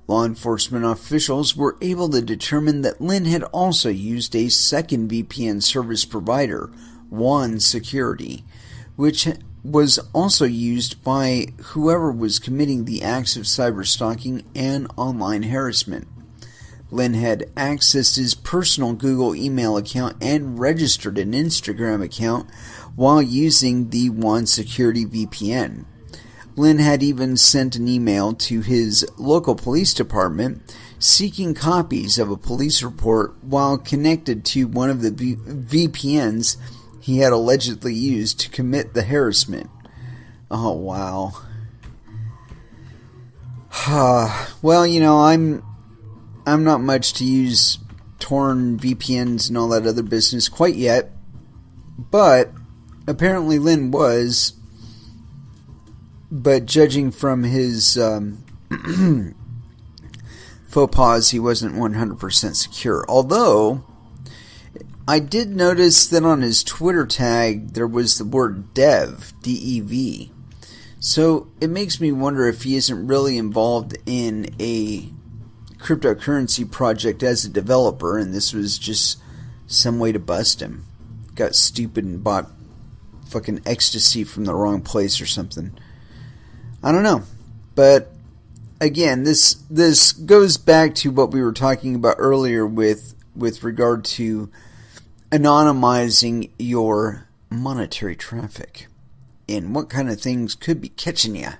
Law enforcement officials were able to determine that Lynn had also used a second VPN service provider, One Security, which was also used by whoever was committing the acts of cyberstalking and online harassment. Lynn had accessed his personal Google email account and registered an Instagram account while using the One Security VPN. Lynn had even sent an email to his local police department seeking copies of a police report while connected to one of the VPNs he had allegedly used to commit the harassment. Oh, wow. Well, you know, I'm not much to use torn VPNs and all that other business quite yet, but apparently Lynn was. But judging from his faux pas, he wasn't 100% secure. Although, I did notice that on his Twitter tag there was the word dev, D-E-V. So it makes me wonder if he isn't really involved in a cryptocurrency project as a developer, and this was just some way to bust him. Got stupid and bought fucking ecstasy from the wrong place or something. I don't know. But again, this goes back to what we were talking about earlier with regard to anonymizing your monetary traffic and what kind of things could be catching you.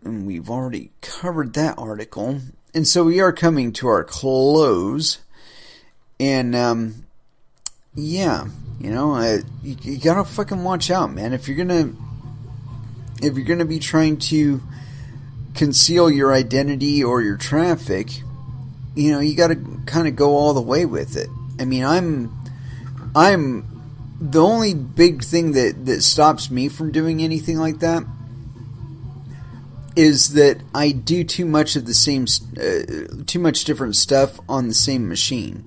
And we've already covered that article. And so we are coming to our close. And, yeah, you know, you gotta fucking watch out, man. If you're gonna be trying to conceal your identity or your traffic, you know, you gotta kind of go all the way with it. I mean, I'm the only big thing that stops me from doing anything like that is that I do too much of the same, too much different stuff on the same machine.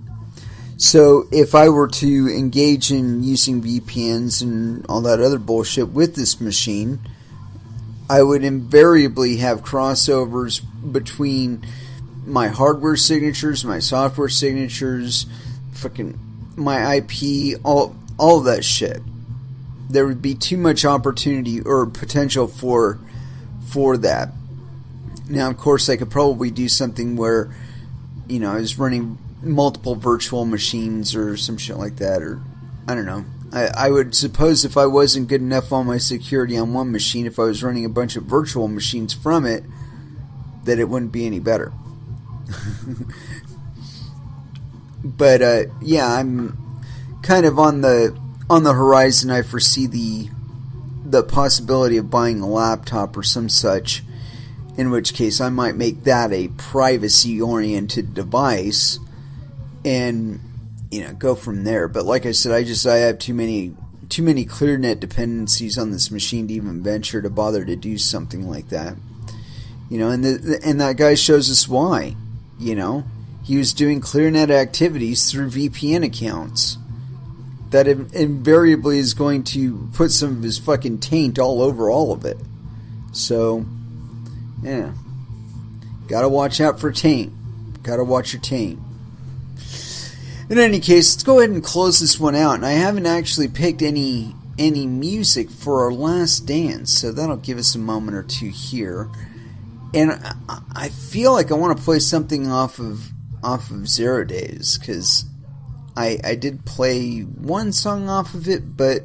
So if I were to engage in using VPNs and all that other bullshit with this machine, I would invariably have crossovers between my hardware signatures, my software signatures, fucking my IP, all of that shit. There would be too much opportunity or potential for that. Now, of course, I could probably do something where, you know, I was running multiple virtual machines or some shit like that, or I don't know. I would suppose if I wasn't good enough on my security on one machine, if I was running a bunch of virtual machines from it, that it wouldn't be any better. But yeah, I'm kind of on the horizon. I foresee the possibility of buying a laptop or some such, in which case I might make that a privacy-oriented device and, you know, go from there. But like I said, I have too many ClearNet dependencies on this machine to even venture to bother to do something like that. You know, and that guy shows us why. You know, he was doing ClearNet activities through VPN accounts. that invariably is going to put some of his fucking taint all over all of it. So, yeah. Gotta watch out for taint. Gotta watch your taint. In any case, let's go ahead and close this one out. And I haven't actually picked any music for our last dance, so that'll give us a moment or two here. And I feel like I want to play something off of 0 Days, because I did play one song off of it, but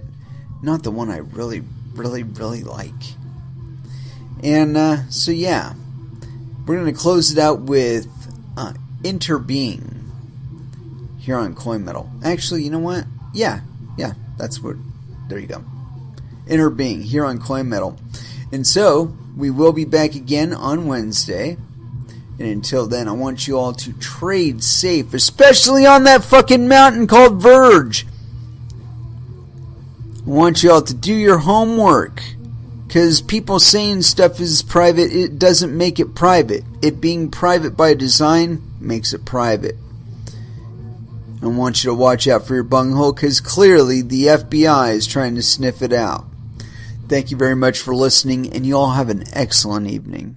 not the one I really, really, really like. And so yeah, we're going to close it out with Interbeing here on Coin Metal. Actually, you know what? Yeah, that's what. There you go. Interbeing here on Coin Metal. And so we will be back again on Wednesday. And until then, I want you all to trade safe, especially on that fucking mountain called Verge. I want you all to do your homework, because people saying stuff is private, it doesn't make it private. It being private by design makes it private. I want you to watch out for your bunghole, because clearly the FBI is trying to sniff it out. Thank you very much for listening, and you all have an excellent evening.